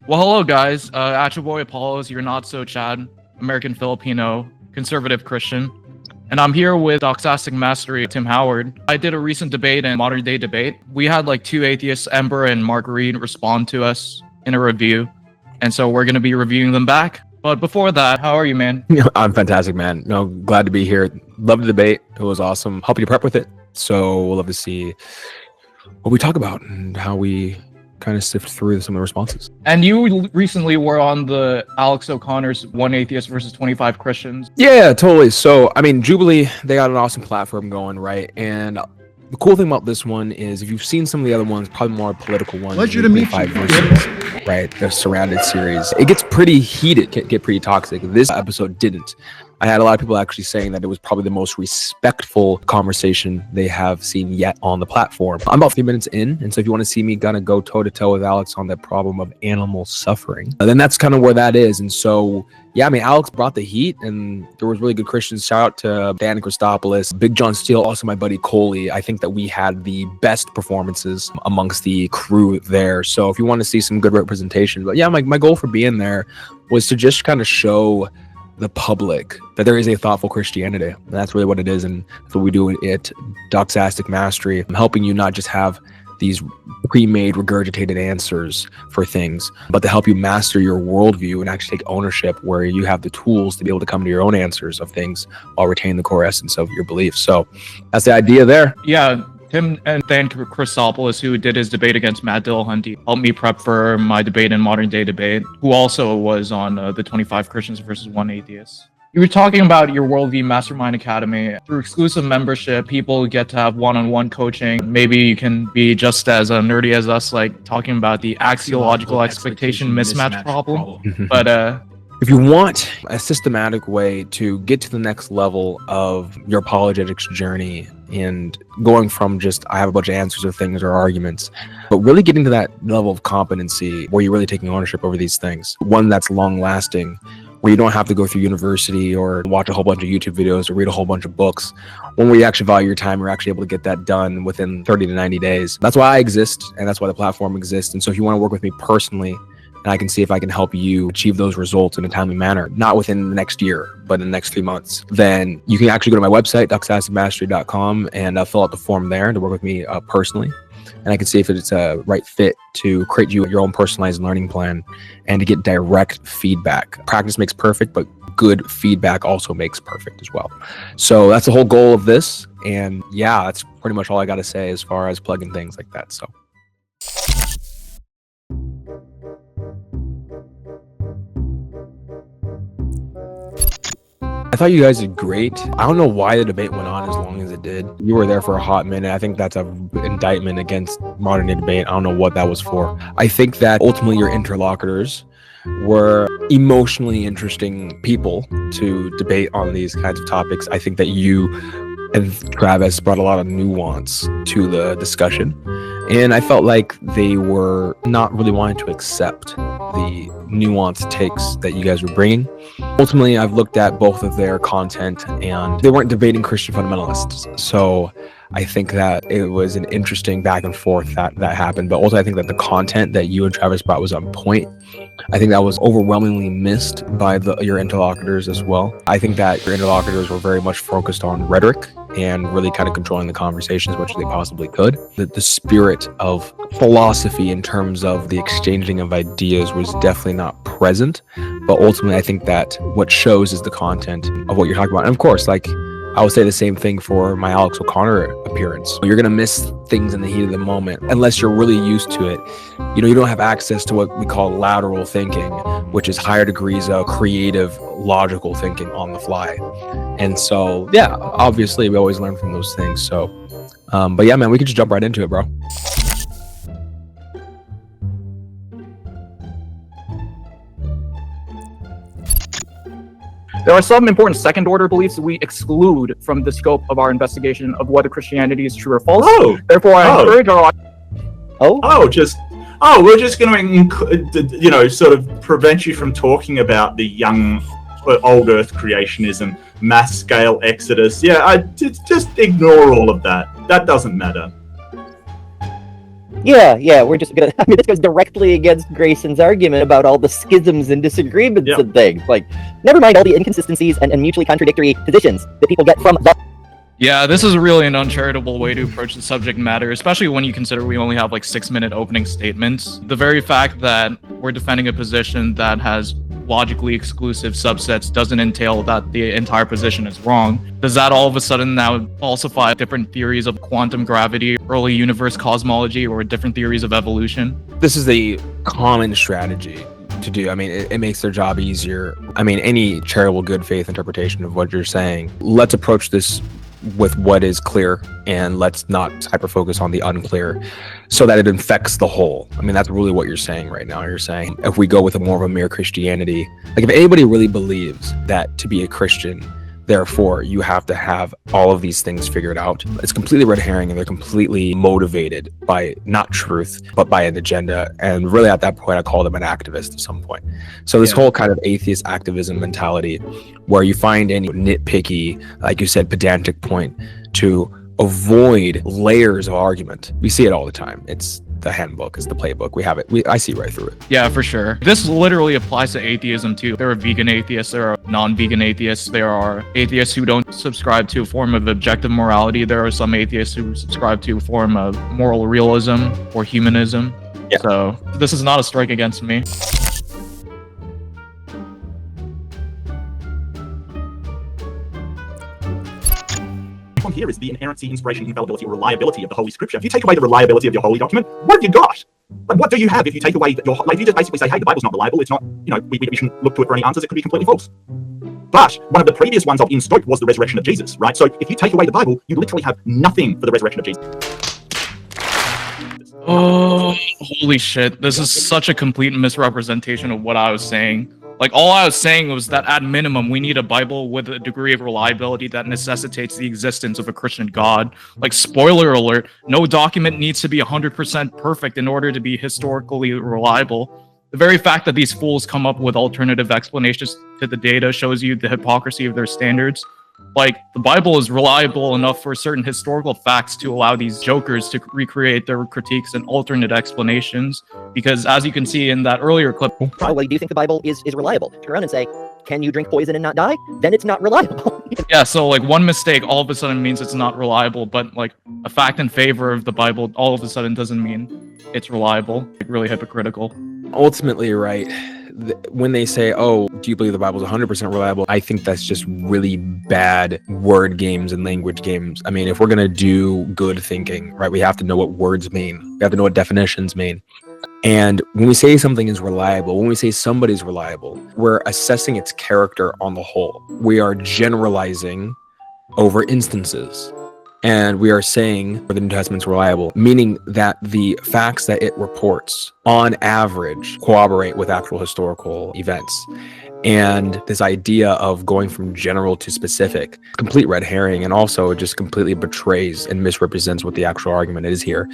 Well, hello guys. At your boy Apollos, you're not so Chad, American Filipino, conservative Christian, and I'm here with Doxastic Mastery, Tim Howard. I did a recent debate and modern day debate. We had like two atheists, Ember and Marguerite, respond to us in a review, and so we're gonna be reviewing them back. But before that, how are you, man? I'm fantastic, man. No, glad to be here. Love the debate. It was awesome. Help you prep with it. So we'll love to see what we talk about and how we kind of sift through some of the responses. And you recently were on the Alex O'Connor's One Atheist versus 25 Christians. Yeah, totally. So, I mean, Jubilee, they got an awesome platform going, right? And the cool thing about this one is if you've seen some of the other ones, probably more political ones. Pleasure to meet you. Versus, right, the Surrounded series. It gets pretty heated, get pretty toxic. This episode didn't. I had a lot of people actually saying that it was probably the most respectful conversation they have seen yet on the platform. I'm about 3 minutes in, and so if you want to see me kind of go toe-to-toe with Alex on that problem of animal suffering, then that's kind of where that is. And so, yeah, I mean, Alex brought the heat, and there was really good Christians. Shout out to Dan Christopoulos, Big John Steele, also my buddy Coley. I think that we had the best performances amongst the crew there. So if you want to see some good representation, but yeah, my goal for being there was to just kind of show the public that there is a thoughtful Christianity. And that's really what it is, and that's what we do at Doxastic Mastery. I'm helping you not just have these pre-made regurgitated answers for things, but to help you master your worldview and actually take ownership where you have the tools to be able to come to your own answers of things while retaining the core essence of your beliefs. So that's the idea there. Yeah, Tim and Dan Christopoulos, who did his debate against Matt Dillahunty, helped me prep for my debate in modern day debate, who also was on the 25 Christians versus One Atheist. You were talking about your Worldview Mastermind Academy. Through exclusive membership, people get to have one-on-one coaching. Maybe you can be just as nerdy as us, like talking about the axiological expectation mismatch problem. But if you want a systematic way to get to the next level of your apologetics journey and going from just I have a bunch of answers or things or arguments, but really getting to that level of competency where you're really taking ownership over these things, one that's long lasting, where you don't have to go through university or watch a whole bunch of YouTube videos or read a whole bunch of books, one where you actually value your time, you're actually able to get that done within 30 to 90 days. That's why I exist, and that's why the platform exists. And so if you want to work with me personally, and I can see if I can help you achieve those results in a timely manner, not within the next year, but in the next 3 months, then you can actually go to my website, doxasticmastery.com, and fill out the form there to work with me personally. And I can see if it's a right fit to create you your own personalized learning plan and to get direct feedback. Practice makes perfect, but good feedback also makes perfect as well. So that's the whole goal of this. And yeah, that's pretty much all I got to say as far as plugging things like that. So. I thought you guys did great. I don't know why the debate went on as long as it did. You were there for a hot minute. I think that's an indictment against modern day debate. I don't know what that was for. I think that ultimately your interlocutors were emotionally interesting people to debate on these kinds of topics. I think that you and Travis brought a lot of nuance to the discussion. And I felt like they were not really wanting to accept the nuanced takes that you guys were bringing. Ultimately, I've looked at both of their content and they weren't debating Christian fundamentalists. So I think that it was an interesting back and forth that happened. But also I think that the content that you and Travis brought was on point. I think that was overwhelmingly missed by your interlocutors as well. I think that your interlocutors were very much focused on rhetoric and really kind of controlling the conversation as much as they possibly could. The spirit of philosophy in terms of the exchanging of ideas was definitely not present. But ultimately, I think that what shows is the content of what you're talking about. And of course, like I would say the same thing for my Alex O'Connor appearance. You're going to miss things in the heat of the moment unless you're really used to it. You don't have access to what we call lateral thinking, which is higher degrees of creative, logical thinking on the fly. And so, yeah, obviously we always learn from those things. So, but yeah, man, we could just jump right into it, bro. There are some important second-order beliefs that we exclude from the scope of our investigation of whether Christianity is true or false. Therefore, I encourage our... we're just going to, sort of prevent you from talking about the young, old Earth creationism, mass-scale exodus. Yeah, just ignore all of that. That doesn't matter. Yeah, we're just gonna. I mean, this goes directly against Grayson's argument about all the schisms and disagreements and things. Like, never mind all the inconsistencies and mutually contradictory positions that people get from the. Yeah, this is really an uncharitable way to approach the subject matter, especially when you consider we only have like 6-minute opening statements. The very fact that we're defending a position that has logically exclusive subsets doesn't entail that the entire position is wrong. Does that all of a sudden now falsify different theories of quantum gravity, early universe cosmology, or different theories of evolution? This is a common strategy to do. I mean, it makes their job easier. I mean, any charitable good faith interpretation of what you're saying. Let's approach this with what is clear, and let's not hyper focus on the unclear so that it infects the whole. I mean, that's really what you're saying right now. You're saying if we go with a more of a mere Christianity, like if anybody really believes that to be a Christian, therefore you have to have all of these things figured out, it's completely red herring, and they're completely motivated by not truth but by an agenda. And really at that point I call them an activist at some point. So this whole kind of atheist activism mentality where you find any nitpicky, like you said, pedantic point to avoid layers of argument. We see it all the time. It's the handbook, it's the playbook. We have it. I see right through it. Yeah, for sure. This literally applies to atheism too. There are vegan atheists, there are non-vegan atheists, there are atheists who don't subscribe to a form of objective morality. There are some atheists who subscribe to a form of moral realism or humanism. Yeah. So this is not a strike against me. Here is the inerrancy, inspiration, infallibility, or reliability of the Holy Scripture. If you take away the reliability of your holy document, what have you got? Like, what do you have if you take away your? Like, if you just basically say, "Hey, the Bible's not reliable. It's not. You know, we shouldn't look to it for any answers. It could be completely false." But one of the previous ones of in scope was the resurrection of Jesus, right? So if you take away the Bible, you literally have nothing for the resurrection of Jesus. Oh, holy shit! This is such a complete misrepresentation of what I was saying. Like, all I was saying was that at minimum, we need a Bible with a degree of reliability that necessitates the existence of a Christian God. Like, spoiler alert, no document needs to be 100% perfect in order to be historically reliable. The very fact that these fools come up with alternative explanations to the data shows you the hypocrisy of their standards. Like, the Bible is reliable enough for certain historical facts to allow these jokers to recreate their critiques and alternate explanations. Because as you can see in that earlier clip... Oh, well, do you think the Bible is reliable? Turn around and say, can you drink poison and not die? Then it's not reliable. Yeah, so like one mistake all of a sudden means it's not reliable, but like a fact in favor of the Bible all of a sudden doesn't mean it's reliable. Like, really hypocritical. Ultimately, right, when they say, oh, do you believe the Bible is 100% reliable? I think that's just really bad word games and language games. I mean, if we're going to do good thinking, right, we have to know what words mean. We have to know what definitions mean. And when we say something is reliable, when we say somebody's reliable, we're assessing its character on the whole. We are generalizing over instances. And we are saying the New Testament's reliable, meaning that the facts that it reports, on average, corroborate with actual historical events. And this idea of going from general to specific, complete red herring, and also just completely betrays and misrepresents what the actual argument is here.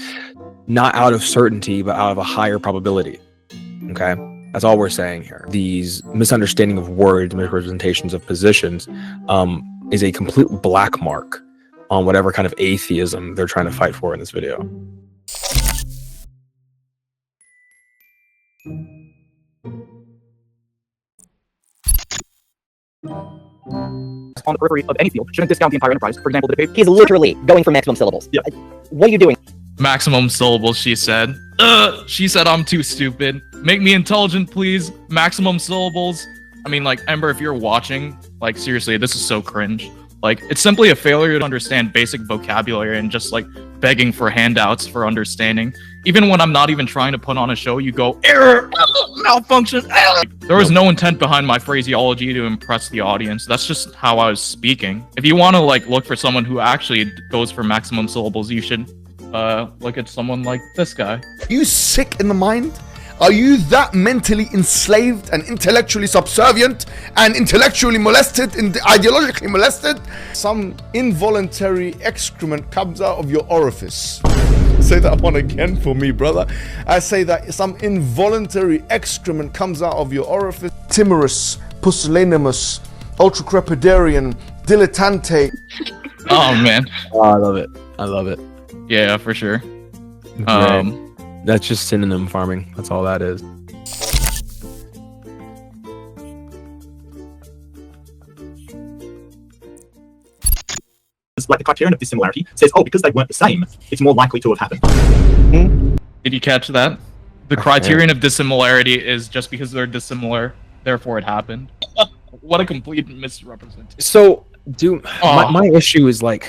Not out of certainty, but out of a higher probability. Okay? That's all we're saying here. These misunderstanding of words, misrepresentations of positions, is a complete black mark on whatever kind of atheism they're trying to fight for in this video. On the periphery of any field shouldn't discount the entire enterprise. For example, the debate. He's literally going for maximum syllables. Yeah. What are you doing? Maximum syllables, she said. She said I'm too stupid. Make me intelligent, please. Maximum syllables. I mean, like, Ember, if you're watching, like, seriously, this is so cringe. Like, it's simply a failure to understand basic vocabulary and just, like, begging for handouts for understanding. Even when I'm not even trying to put on a show, you go, error, malfunction. There was no intent behind my phraseology to impress the audience. That's just how I was speaking. If you want to, like, look for someone who actually goes for maximum syllables, you should look at someone like this guy. Are you sick in the mind? Are you that mentally enslaved and intellectually subservient and intellectually molested and ideologically molested? Some involuntary excrement comes out of your orifice. Say that one again for me, brother. I say that some involuntary excrement comes out of your orifice. Timorous, pusillanimous, ultracrepidarian, dilettante. Oh, man. Oh, I love it. I love it. Yeah, for sure. That's just synonym farming. That's all that is. Like the criterion of dissimilarity says, oh, because they weren't the same, it's more likely to have happened. Did you catch that? The criterion of dissimilarity is just because they're dissimilar, therefore it happened. What a complete misrepresentation. So, my issue is like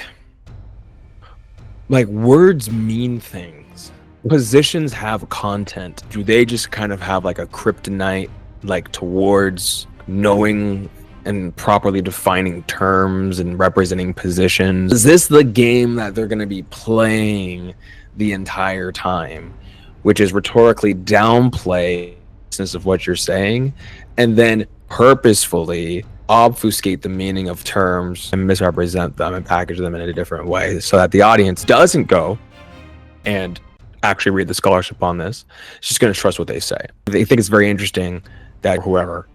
words mean things. Positions have content. Do they just kind of have like a kryptonite like towards knowing and properly defining terms and representing positions? Is this the game that they're going to be playing the entire time, which is rhetorically downplay the sense of what you're saying and then purposefully obfuscate the meaning of terms and misrepresent them and package them in a different way so that the audience doesn't go and actually read the scholarship on this? It's just going to trust what they say. They think it's very interesting that whoever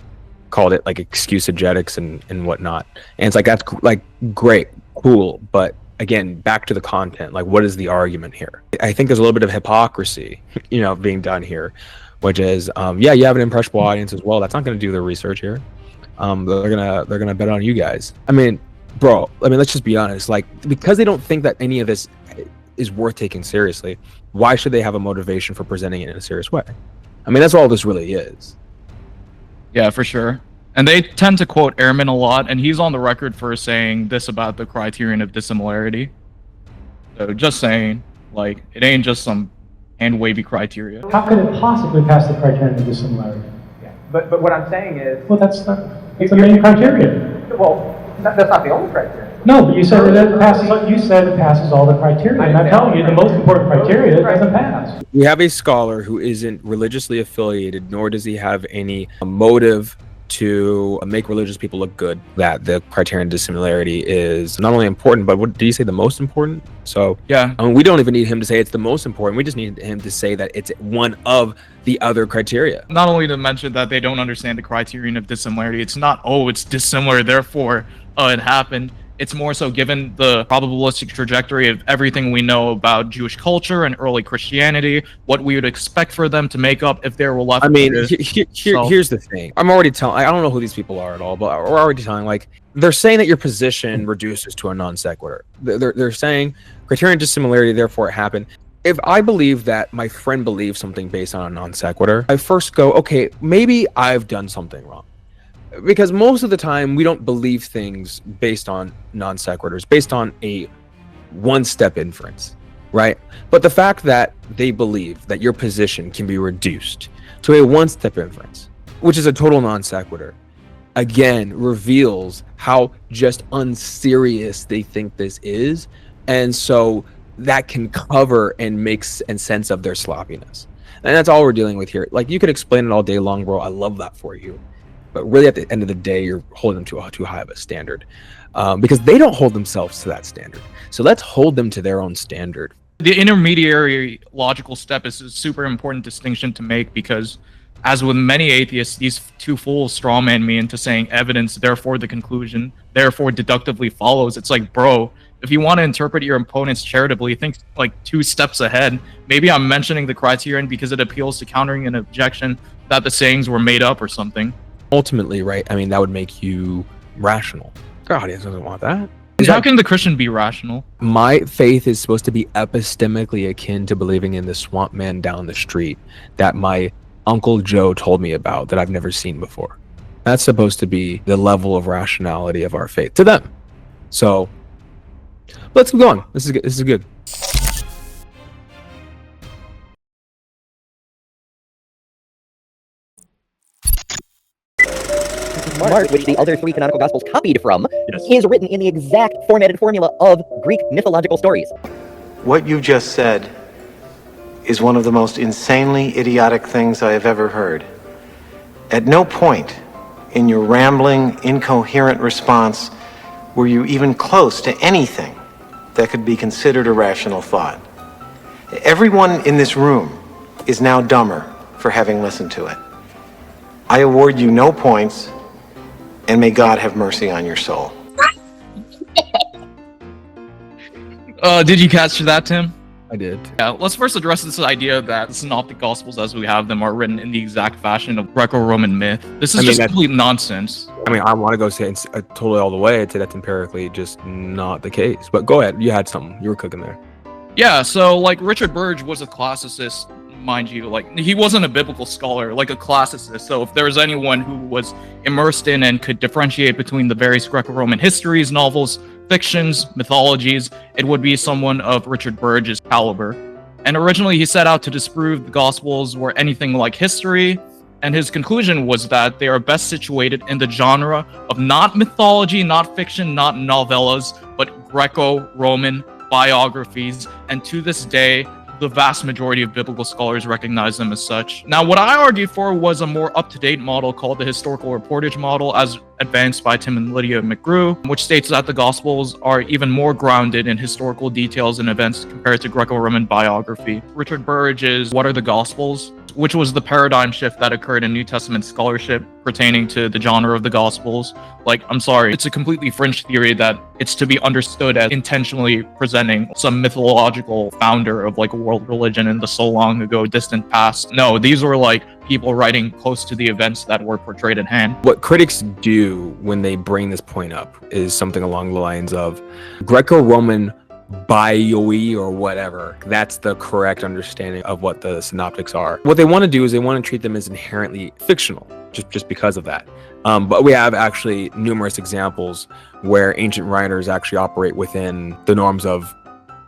called it like excusegetics and whatnot, and it's like, that's like great, cool, but again, back to the content, like what is the argument here? I think there's a little bit of hypocrisy being done here, which is yeah, you have an impressionable audience as well. That's not going to do their research here. They're gonna bet on you guys. I mean, bro, let's just be honest, like, because they don't think that any of this is worth taking seriously, why should they have a motivation for presenting it in a serious way? I mean, that's all this really is. Yeah, for sure. And they tend to quote Ehrman a lot, and he's on the record for saying this about the criterion of dissimilarity. So just saying, like, it ain't just some hand-wavy criteria. How could it possibly pass the criterion of dissimilarity? Yeah. But what I'm saying is... Well, it's the main criterion. Well, that's not the only criterion. No, but you said it passes all the criteria. And I'm telling you, the most important criteria doesn't pass. We have a scholar who isn't religiously affiliated, nor does he have any motive to make religious people look good, that the criterion of dissimilarity is not only important, but what did you say, the most important? So yeah, I mean, we don't even need him to say it's the most important. We just need him to say that it's one of the other criteria. Not only to mention that they don't understand the criterion of dissimilarity. It's not, oh, it's dissimilar, therefore it happened. It's more so given the probabilistic trajectory of everything we know about Jewish culture and early Christianity, what we would expect for them to make up if they were left. I mean, here's the thing. I'm already telling, I don't know who these people are at all, but we're already telling, like, they're saying that your position reduces to a non sequitur. They're saying criterion dissimilarity, therefore it happened. If I believe that my friend believes something based on a non sequitur, I first go, okay, maybe I've done something wrong. Because most of the time we don't believe things based on non sequiturs, based on a one-step inference, right? But the fact that they believe that your position can be reduced to a one-step inference, which is a total non sequitur, again reveals how just unserious they think this is, and so that can cover and make sense of their sloppiness. And that's all we're dealing with here. Like, you could explain it all day long, bro. I love that for you. But really, at the end of the day, you're holding them to too high of a standard, because they don't hold themselves to that standard. So let's hold them to their own standard. The intermediary logical step is a super important distinction to make, because as with many atheists, these two fools strawman me into saying evidence, therefore the conclusion, therefore deductively follows. It's like, bro, if you want to interpret your opponents charitably, think like 2 steps ahead. Maybe I'm mentioning the criterion because it appeals to countering an objection that the sayings were made up or something. Ultimately, right? I mean, that would make you rational. Our audience doesn't want that. How can the Christian be rational? My faith is supposed to be epistemically akin to believing in the swamp man down the street that my Uncle Joe told me about that I've never seen before. That's supposed to be the level of rationality of our faith to them. So let's keep going. This is good. This is good. Mark, which the other 3 canonical gospels copied from, Yes. is written in the exact formatted formula of Greek mythological stories. What you just said is one of the most insanely idiotic things I have ever heard. At no point in your rambling, incoherent response were you even close to anything that could be considered a rational thought. Everyone in this room is now dumber for having listened to it. I award you no points, and may God have mercy on your soul. Did you catch that, Tim? I did. Yeah, let's first address this idea that the Synoptic Gospels as we have them are written in the exact fashion of Greco-Roman myth. This is just complete nonsense. I mean, I want to go say it's totally all the way to that's empirically just not the case. But go ahead. You had something. You were cooking there. Yeah, so like Richard Burge was a classicist, mind you. Like he wasn't a biblical scholar, like a classicist. So if there was anyone who was immersed in and could differentiate between the various Greco-Roman histories, novels, fictions, mythologies, it would be someone of Richard Burge's caliber. And originally he set out to disprove the Gospels were anything like history, and his conclusion was that they are best situated in the genre of not mythology, not fiction, not novellas, but Greco-Roman biographies, and to this day, the vast majority of biblical scholars recognize them as such. Now, what I argued for was a more up-to-date model called the historical reportage model, as advanced by Tim and Lydia McGrew, which states that the Gospels are even more grounded in historical details and events compared to Greco-Roman biography. Richard Burge's What Are the Gospels?, which was the paradigm shift that occurred in New Testament scholarship pertaining to the genre of the Gospels. Like, I'm sorry, it's a completely fringe theory that it's to be understood as intentionally presenting some mythological founder of like a world religion in the so long ago distant past. No, these were like people writing close to the events that were portrayed in hand. What critics do when they bring this point up is something along the lines of Greco-Roman bioi or whatever. That's the correct understanding of what the synoptics are. What they want to do is they want to treat them as inherently fictional, just because of that. But we have actually numerous examples where ancient writers actually operate within the norms of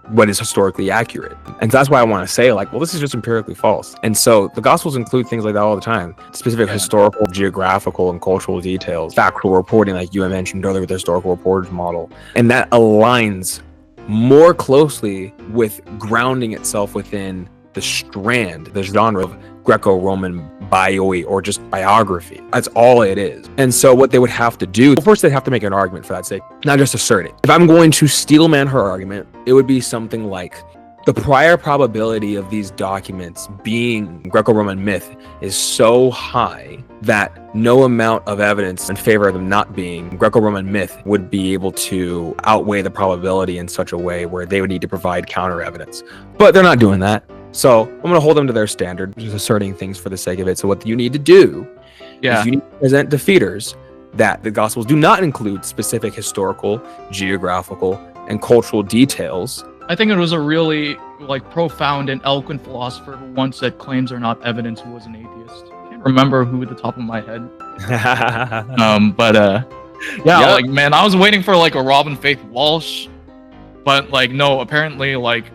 what is historically accurate. And so that's why I want to say, like, well, this is just empirically false. And so the Gospels include things like that all the time. Specific historical, geographical, and cultural details, factual reporting, like you had mentioned earlier with the historical reportage model. And that aligns more closely with grounding itself within the strand, the genre of Greco-Roman bioi, or just biography. That's all it is. And so what they would have to do, well, first they'd have to make an argument for that sake, not just assert it. If I'm going to steelman her argument, it would be something like, the prior probability of these documents being Greco-Roman myth is so high that no amount of evidence in favor of them not being Greco-Roman myth would be able to outweigh the probability in such a way where they would need to provide counter evidence. But they're not doing that. So I'm going to hold them to their standard, just asserting things for the sake of it. So what you need to do is you need to present defeaters that the Gospels do not include specific historical, geographical, and cultural details. I think it was a really like profound and eloquent philosopher who once said claims are not evidence who was an atheist. I can't remember who at the top of my head. Like, man, I was waiting for like a Robin Faith Walsh, but like, no, apparently like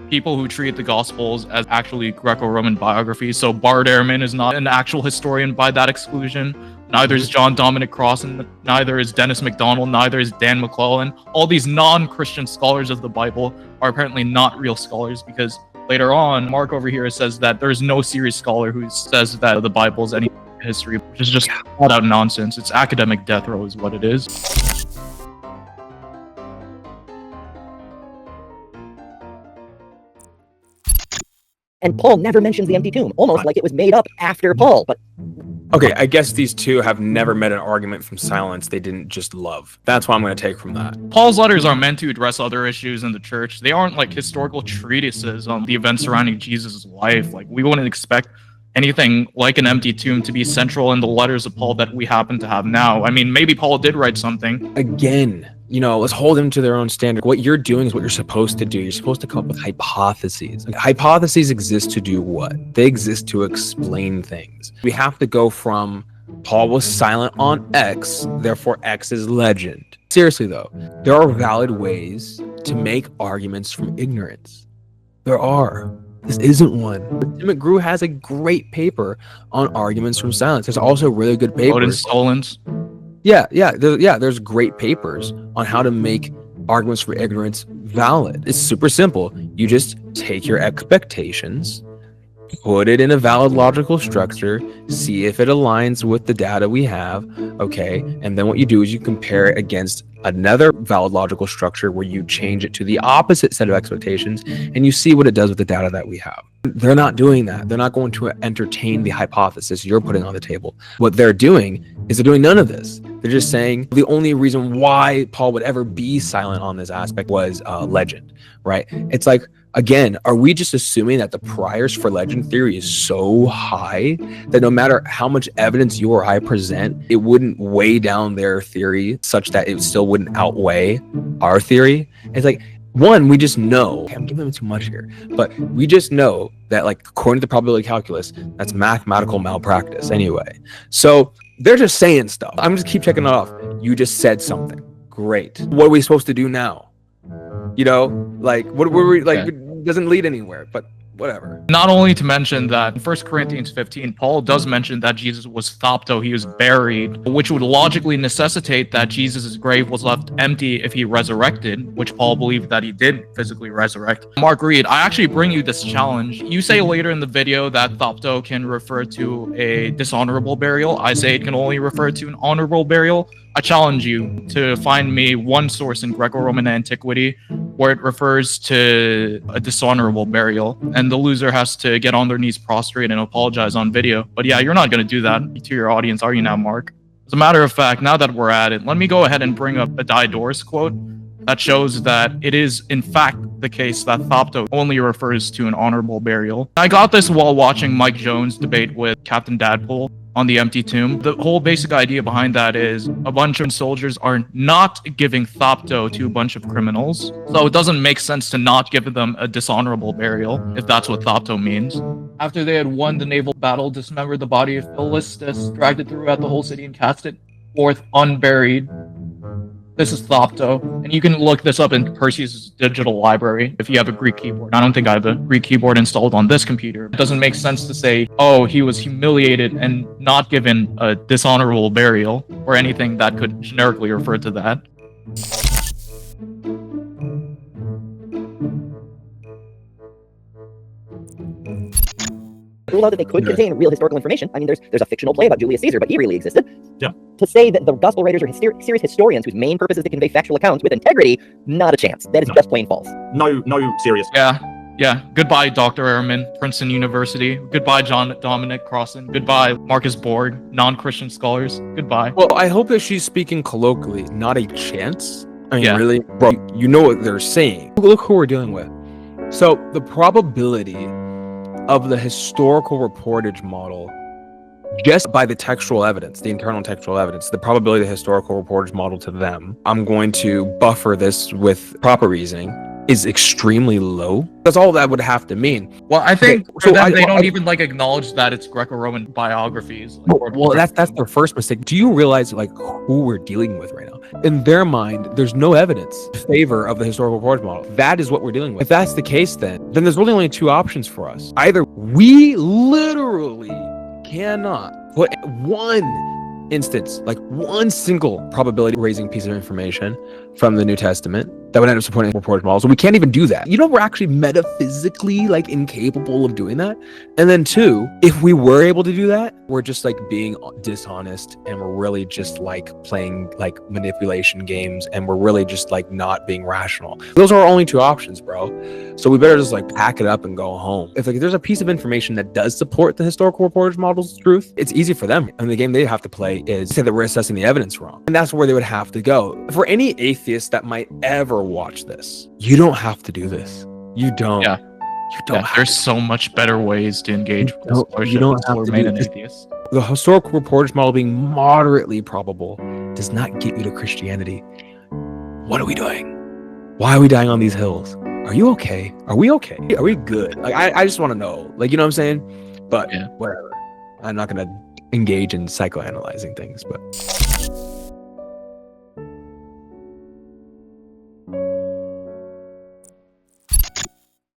people who treat the Gospels as actually Greco-Roman biographies. So Bart Ehrman is not an actual historian by that exclusion. Neither is John Dominic Cross, and neither is Dennis MacDonald, neither is Dan McClellan. All these non-Christian scholars of the Bible are apparently not real scholars, because later on, Mark over here says that there's no serious scholar who says that the Bible is any history, which is just flat out nonsense. It's academic death row is what it is. And Paul never mentions the empty tomb, almost like it was made up after Paul. But okay, I guess these two have never met an argument from silence they didn't just love. That's what I'm going to take from that. Paul's letters are meant to address other issues in the church. They aren't like historical treatises on the events surrounding Jesus' life. Like, we wouldn't expect anything like an empty tomb to be central in the letters of Paul that we happen to have now. I mean, maybe Paul did write something. Again, let's hold them to their own standard. What you're doing is what you're supposed to do. You're supposed to come up with hypotheses. Hypotheses exist to do what? They exist to explain things. We have to go from Paul was silent on X, therefore X is legend. Seriously though, there are valid ways to make arguments from ignorance. There are. This isn't one. Tim McGrew has a great paper on arguments from silence. There's also really good papers. Stolens. There's great papers on how to make arguments for ignorance valid. It's super simple. You just take your expectations, put it in a valid logical structure, see if it aligns with the data we have, okay? And then what you do is you compare it against another valid logical structure where you change it to the opposite set of expectations, and you see what it does with the data that we have. They're not doing that. They're not going to entertain the hypothesis you're putting on the table. What they're doing is they're doing none of this. They're just saying the only reason why Paul would ever be silent on this aspect was legend, right? It's like, Again, are we just assuming that the priors for legend theory is so high that no matter how much evidence you or I present, it wouldn't weigh down their theory such that it still wouldn't outweigh our theory? It's like, one, we just know, okay, I'm giving them too much here, but we just know that, like, according to the probability calculus, that's mathematical malpractice anyway. So they're just saying stuff. I'm just keep checking it off. You just said something. Great. What are we supposed to do now? You know, like, what were we, like, it doesn't lead anywhere, but whatever. Not only to mention that in 1 Corinthians 15, Paul does mention that Jesus was thopto, he was buried, which would logically necessitate that Jesus' grave was left empty if he resurrected, which Paul believed that he did physically resurrect. Mark Reed, I actually bring you this challenge. You say later in the video that thopto can refer to a dishonorable burial. I say it can only refer to an honorable burial. I challenge you to find me one source in Greco-Roman antiquity where it refers to a dishonorable burial, and the loser has to get on their knees prostrate and apologize on video. But yeah, you're not going to do that to your audience, are you now, Mark? As a matter of fact, now that we're at it, let me go ahead and bring up a Diodorus quote that shows that it is in fact the case that thopto only refers to an honorable burial. I got this while watching Mike Jones debate with Captain Dadpool on the empty tomb. The whole basic idea behind that is a bunch of soldiers are not giving thopto to a bunch of criminals, so it doesn't make sense to not give them a dishonorable burial, if that's what thopto means. After they had won the naval battle, dismembered the body of Philistus, dragged it throughout the whole city, and cast it forth unburied. This is thopto, and you can look this up in Perseus' digital library if you have a Greek keyboard. I don't think I have a Greek keyboard installed on this computer. It doesn't make sense to say, oh, he was humiliated and not given a dishonorable burial, or anything that could generically refer to that. Rule out that they could contain real historical information. I mean, there's a fictional play about Julius Caesar, but he really existed. Yeah. To say that the gospel writers are serious historians whose main purpose is to convey factual accounts with integrity, not a chance. That is just plain false. No serious. Yeah. Goodbye, Dr. Ehrman, Princeton University. Goodbye, John Dominic Crossan. Goodbye, Marcus Borg, non-Christian scholars. Goodbye. Well, I hope that she's speaking colloquially, not a chance. I mean, Yeah. really, bro, you know what they're saying. Look who we're dealing with. So the probability of the historical reportage model, just by the textual evidence, the internal textual evidence, the probability of the historical reportage model to them, I'm going to buffer this with proper reasoning, is extremely low. That's all that would have to mean. Well, I think Okay, for them, they don't even like acknowledge that it's Greco-Roman biographies. Well, that's their first mistake. Do you realize like who we're dealing with right now? In their mind, there's no evidence in favor of the historical reportage model. That is what we're dealing with. If that's the case, then there's really only two options for us. Either we literally cannot put one instance, like one single probability raising piece of information from the New Testament that would end up supporting reportage models. So we can't even do that. You know, we're actually metaphysically like incapable of doing that. And then two, if we were able to do that, we're just like being dishonest, and we're really just like playing like manipulation games, and we're really just like not being rational. Those are our only two options, bro. So we better just like pack it up and go home. If like there's a piece of information that does support the historical reportage model's truth, it's easy for them. And the game they have to play is say that we're assessing the evidence wrong. And that's where they would have to go. For any atheist that might ever watch this, you don't have to do this. You don't. Yeah. You don't have There's to. so much better ways to engage with this scholarship you don't and still have to remain do an this. atheist. The historical reportage model being moderately probable does not get you to Christianity. What are we doing? Why are we dying on these hills? Are you okay? Are we okay? Are we good? Like, I just want to know. Like, you know what I'm saying? But Yeah. whatever. I'm not going to engage in psychoanalyzing things, but...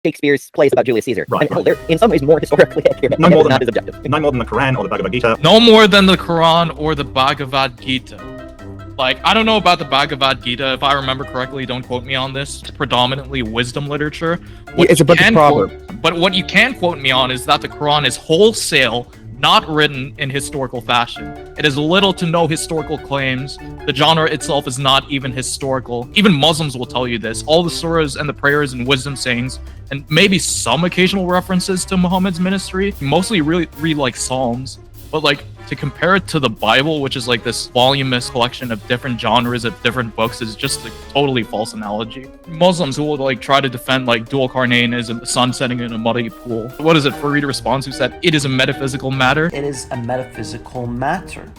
Shakespeare's plays about Julius Caesar. Right, I mean, they're in some ways more historically accurate, No and more yet than not as objective. No more than the Quran or the Bhagavad Gita. No more than the Quran or the Bhagavad Gita. Like, I don't know about the Bhagavad Gita. If I remember correctly, don't quote me on this. It's predominantly wisdom literature. What it's a you bunch of can proverbs. but what you can quote me on is that the Quran is wholesale, not written in historical fashion. It has little to no historical claims. The genre itself is not even historical. Even Muslims will tell you this. All the surahs and the prayers and wisdom sayings, and maybe some occasional references to Muhammad's ministry, mostly really read like Psalms. But like, To compare it to the Bible, which is like this voluminous collection of different genres of different books, is just a totally false analogy. Muslims who will like try to defend like dual carnanism, the sun setting in a muddy pool. What is it, Farid responds, who said it is a metaphysical matter? It is a metaphysical matter.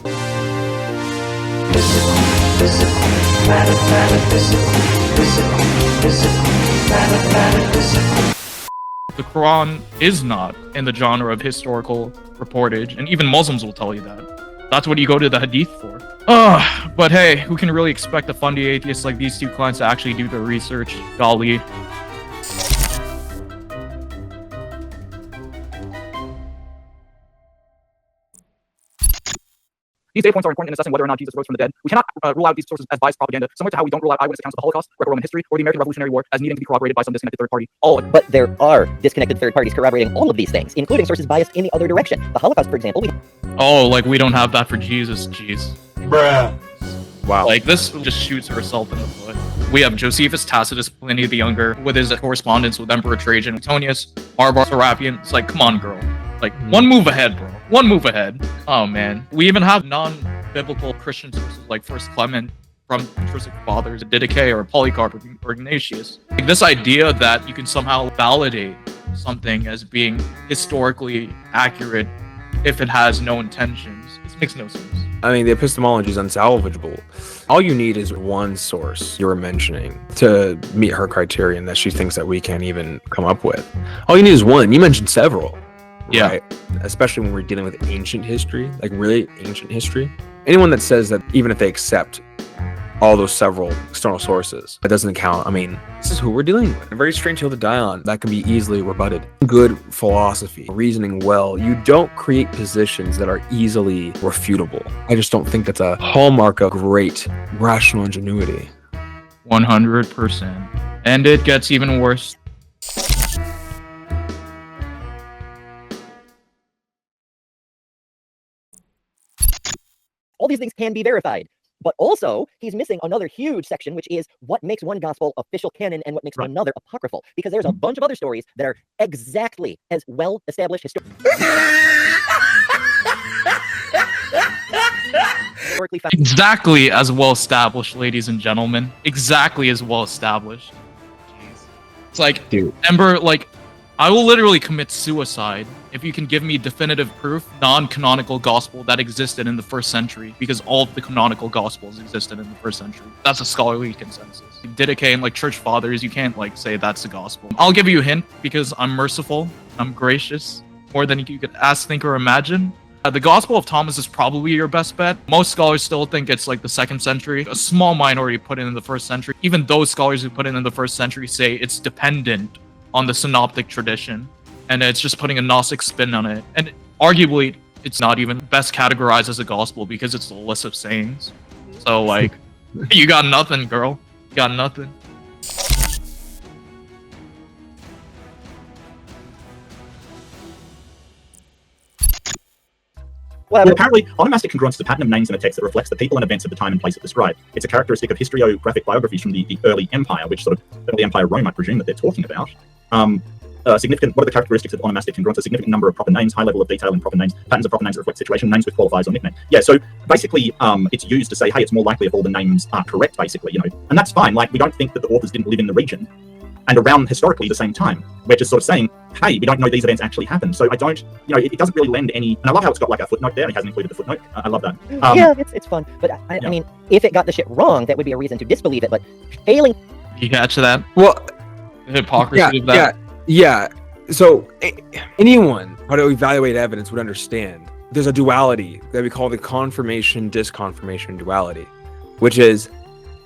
The Quran is not in the genre of historical reportage, and even Muslims will tell you that. That's what you go to the Hadith for. But hey, who can really expect a fundy atheist like these two clients to actually do their research? Golly. These data points are important in assessing whether or not Jesus rose from the dead. We cannot rule out these sources as biased propaganda, similar to how we don't rule out eyewitness accounts of the Holocaust, Greco-Roman history, or the American Revolutionary War as needing to be corroborated by some disconnected third party. But there are disconnected third parties corroborating all of these things, including sources biased in the other direction. The Holocaust, for example. Oh, like we don't have that for Jesus, jeez. Bruh. Wow. Like, this just shoots herself in the foot. We have Josephus Tacitus, Pliny the Younger, with his correspondence with Emperor Trajan, Antonius, Barbar, Serapion. It's like, come on, girl. Like, one move ahead, bro. One move ahead. Oh, man. We even have non-biblical Christian sources like First Clement from patristic fathers, Didache or Polycarp or Ignatius. Like, this idea that you can somehow validate something as being historically accurate if it has no intentions, this makes no sense. I mean, the epistemology is unsalvageable. All you need is one source you were mentioning to meet her criterion that she thinks that we can't even come up with. All you need is one. You mentioned several. Yeah. Right? Especially when we're dealing with ancient history, like really ancient history. Anyone that says that even if they accept all those several external sources, that doesn't count. I mean, this is who we're dealing with. A very strange hill to die on that can be easily rebutted. Good philosophy, reasoning well. You don't create positions that are easily refutable. I just don't think that's a hallmark of great rational ingenuity. 100%. And it gets even worse. All these things can be verified. But also, he's missing another huge section, which is what makes one gospel official canon and what makes another apocryphal. Because there's a bunch of other stories that are exactly as well established historically found. Exactly as well established, ladies and gentlemen. Exactly as well established. Jeez. It's like, Dude. Ember, like, I will literally commit suicide if you can give me definitive proof, non-canonical gospel that existed in the first century, because all of the canonical gospels existed in the first century. That's a scholarly consensus. Didache and like church fathers, you can't like say that's the gospel. I'll give you a hint because I'm merciful, I'm gracious, more than you could ask, think, or imagine. The Gospel of Thomas is probably your best bet. Most scholars still think it's like the 2nd century. A small minority put it in the 1st century. Even those scholars who put it in the 1st century say it's dependent on the synoptic tradition, and it's just putting a Gnostic spin on it. And arguably, it's not even best categorized as a gospel because it's a list of sayings. So, like, you got nothing, girl. You got nothing. Well, apparently, onomastic congruence is a pattern of names in a text that reflects the people and events of the time and place it described. It's a characteristic of historiographic biographies from the early empire, which sort of early empire Rome, I presume, that they're talking about. Significant. What are the characteristics of onomastic congruence? A significant number of proper names, high level of detail in proper names, patterns of proper names that reflect situation, names with qualifiers or nickname. Yeah, so basically, it's used to say, hey, it's more likely if all the names are correct, basically, you know, and that's fine. Like, we don't think that the authors didn't live in the region and around historically the same time. We're just sort of saying, hey, we don't know these events actually happened. So I don't, you know, it doesn't really lend any, and I love how it's got like a footnote there, and it hasn't included the footnote. I love that. Yeah, it's fun. But I mean, if it got the shit wrong, that would be a reason to disbelieve it, but failing... You catch that? Well, The hypocrisy of that? Yeah. So anyone how to evaluate evidence would understand there's a duality that we call the confirmation-disconfirmation duality, which is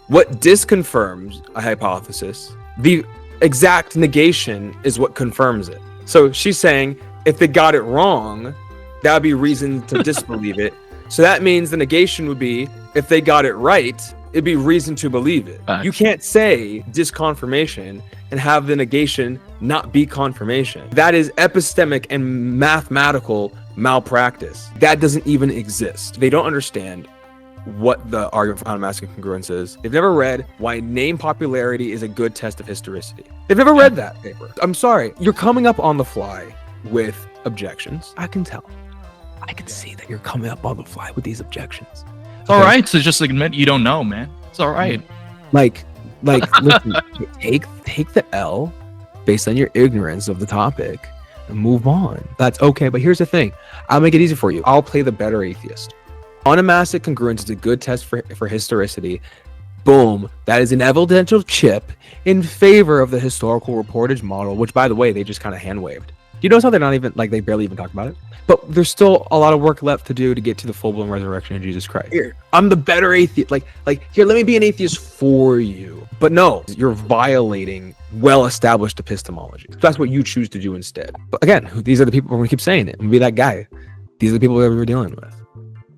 what disconfirms a hypothesis, the exact negation is what confirms it. So she's saying if they got it wrong, that would be reason to disbelieve it. So that means the negation would be if they got it right, it'd be reason to believe it. Facts. You can't say disconfirmation and have the negation not be confirmation. That is epistemic and mathematical malpractice. That doesn't even exist. They don't understand what the argument for onomastic congruence is. They've never read why name popularity is a good test of historicity. They've never read that paper. I'm sorry. You're coming up on the fly with objections. I can tell. I can see that you're coming up on the fly with these objections. It's all right to just admit you don't know, man. It's all right. Like, listen, take the L based on your ignorance of the topic and move on. That's okay. But here's the thing. I'll make it easy for you. I'll play the better atheist. Onomastic congruence is a good test for historicity. Boom. That is an evidential chip in favor of the historical reportage model, which, by the way, they just kind of hand waved. Do you notice how they're not even, like, they barely even talk about it? But there's still a lot of work left to do to get to the full-blown resurrection of Jesus Christ. Here, I'm the better atheist. Like, here, let me be an atheist for you. But no, you're violating well-established epistemology. So that's what you choose to do instead. But again, these are the people, we're going to keep saying it. I'm going to be that guy. These are the people that we're dealing with.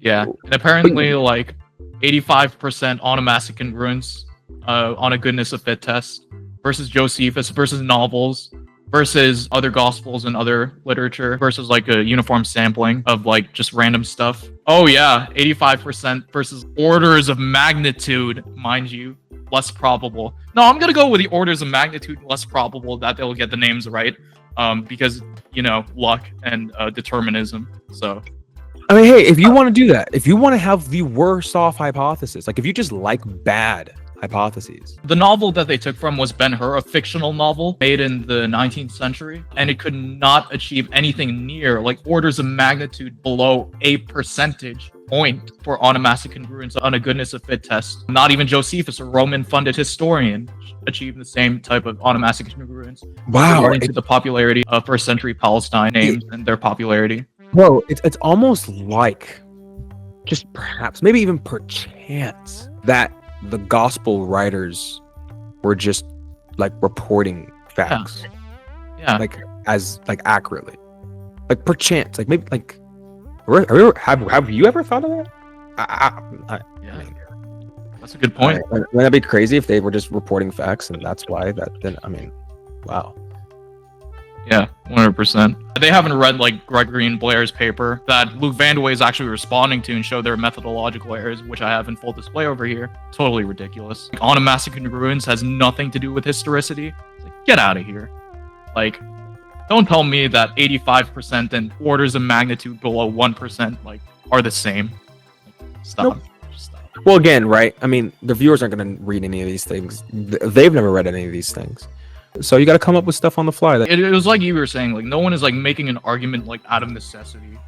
Yeah, and apparently, like, 85% onomastic congruence on a goodness of fit test versus Josephus versus novels versus other gospels and other literature versus like a uniform sampling of like just random stuff. Oh yeah, 85% versus orders of magnitude, mind you, less probable. No, I'm gonna go with the orders of magnitude less probable that they'll get the names right, because you know, luck and determinism. So I mean, hey, if you want to do that, if you want to have the worst off hypothesis, like if you just like bad hypotheses. The novel that they took from was Ben-Hur, a fictional novel made in the 19th century, and it could not achieve anything near, like, orders of magnitude below a percentage point for onomastic congruence on a goodness of fit test. Not even Josephus, a Roman-funded historian, achieved the same type of onomastic congruence. Wow. According to the popularity of first century Palestine names and their popularity. Bro, it's almost like, just perhaps, maybe even perchance, that the gospel writers were just like reporting facts, like as like accurately, like perchance, like maybe like have you ever thought of that? I mean, that's a good point. Wouldn't that be crazy if they were just reporting facts and that's why that? Then I mean, wow. Yeah, 100%. They haven't read like Gregory and Blair's paper that Luke Vandewey is actually responding to and show their methodological errors, which I have in full display over here. Totally ridiculous. Like, onomastic congruence has nothing to do with historicity. It's like, get out of here. Like, don't tell me that 85% and orders of magnitude below 1% like are the same. Like, stop. Nope. Just stop. Well, again, right? I mean, the viewers aren't going to read any of these things. They've never read any of these things. So you got to come up with stuff on the fly. It was like you were saying, like, no one is like making an argument like out of necessity.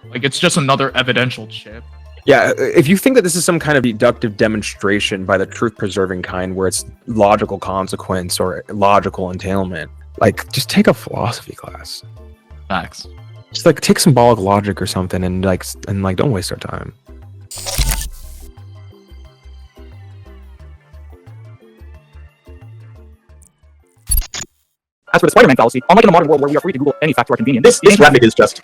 Like, it's just another evidential chip. Yeah, if you think that this is some kind of deductive demonstration by the truth-preserving kind where it's logical consequence or logical entailment, like, just take a philosophy class. Facts. Just like take symbolic logic or something and don't waste our time. As for the Spider-Man fallacy, unlike in the modern world where we are free to Google any fact to our convenience, this graphic is just...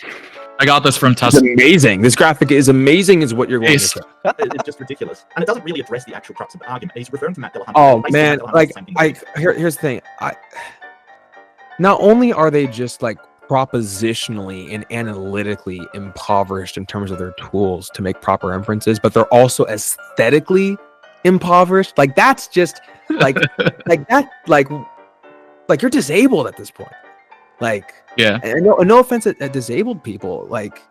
I got this from It's Tesla. amazing. This graphic is amazing is what you're going to say. It's just ridiculous. And it doesn't really address the actual crux of the argument. He's referring to Matt Dillahunty. Oh, Basically, man. Matt Dillahunty Like, is the same thing. here's the thing. Not only are they just, like, propositionally and analytically impoverished in terms of their tools to make proper inferences, but they're also aesthetically impoverished. Like, that's just, like, like you're disabled at this point. Like, yeah, and no offense at disabled people, like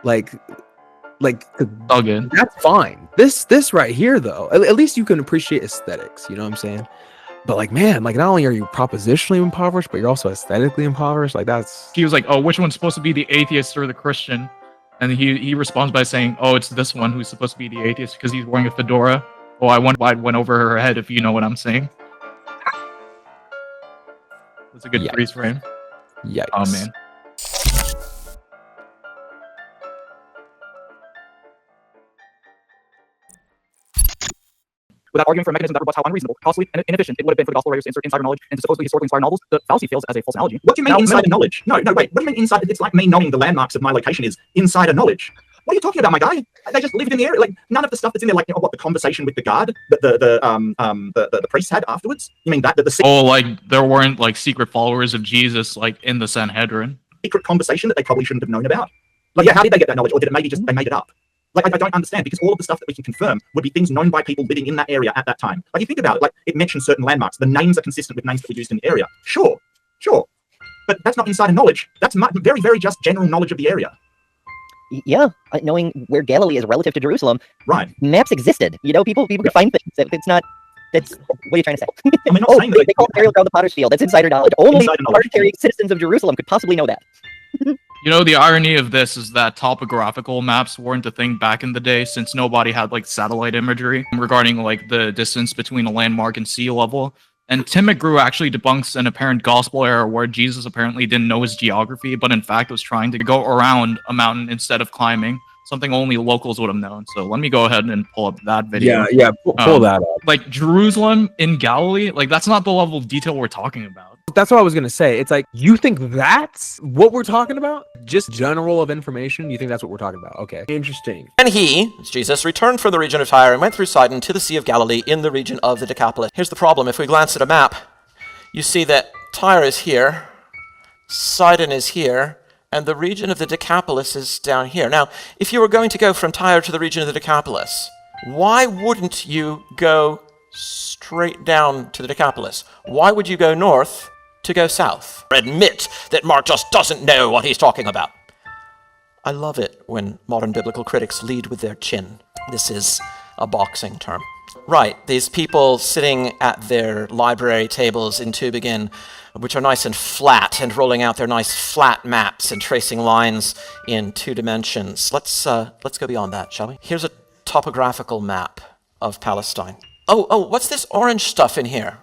all good. That's fine. This right here, though, at least you can appreciate aesthetics. You know what I'm saying? But like, man, like not only are you propositionally impoverished, but you're also aesthetically impoverished. Like that's. He was like, "Oh, which one's supposed to be the atheist or the Christian?" And he responds by saying, "Oh, it's this one who's supposed to be the atheist because he's wearing a fedora." Oh, I went over her head, if you know what I'm saying. That's a good freeze frame. Yikes. Oh man. Without arguing for a mechanism that rebuts how unreasonable, costly, and inefficient it would have been for the gospel writers to insert insider knowledge into supposedly historically inspired novels, the fallacy fails as a false analogy. What do you mean insider knowledge? No, wait. What do you mean insider? It's like me knowing the landmarks of my location is insider knowledge. What are you talking about, my guy? They just lived in the area. Like none of the stuff that's in there, like what the conversation with the guard that the priest had afterwards. You mean that the Oh, like there weren't like secret followers of Jesus like in the Sanhedrin. Secret conversation that they probably shouldn't have known about. Like, yeah, how did they get that knowledge, or did it maybe just they made it up? Like, I don't understand, because all of the stuff that we can confirm would be things known by people living in that area at that time. Like, you think about it, like, it mentions certain landmarks. The names are consistent with names that were used in the area. Sure. But that's not insider knowledge. That's very, very just general knowledge of the area. Yeah, knowing where Galilee is relative to Jerusalem, Right. maps existed. People could find things. It's not. That's what are you trying to say? I'm not saying that they call it burial ground the Potter's Field. That's insider knowledge. Only Insider knowledge, arbitrary citizens of Jerusalem could possibly know that. The irony of this is that topographical maps weren't a thing back in the day, since nobody had like satellite imagery regarding like the distance between a landmark and sea level. And Tim McGrew actually debunks an apparent gospel error where Jesus apparently didn't know his geography, but in fact was trying to go around a mountain instead of climbing, something only locals would have known. So let me go ahead and pull up that video. Yeah, pull that up. Like Jerusalem in Galilee, like that's not the level of detail we're talking about. That's what I was gonna say. It's like, you think that's what we're talking about? Just general of information? You think that's what we're talking about? Okay, interesting. And he, it's Jesus, returned from the region of Tyre and went through Sidon to the Sea of Galilee in the region of the Decapolis. Here's the problem. If we glance at a map, you see that Tyre is here, Sidon is here, and the region of the Decapolis is down here. Now, if you were going to go from Tyre to the region of the Decapolis, why wouldn't you go straight down to the Decapolis? Why would you go north to go south? Admit that Mark just doesn't know what he's talking about. I love it when modern biblical critics lead with their chin. This is a boxing term. Right, these people sitting at their library tables in Tübingen, which are nice and flat, and rolling out their nice flat maps and tracing lines in 2 dimensions. Let's go beyond that, shall we? Here's a topographical map of Palestine. Oh, what's this orange stuff in here?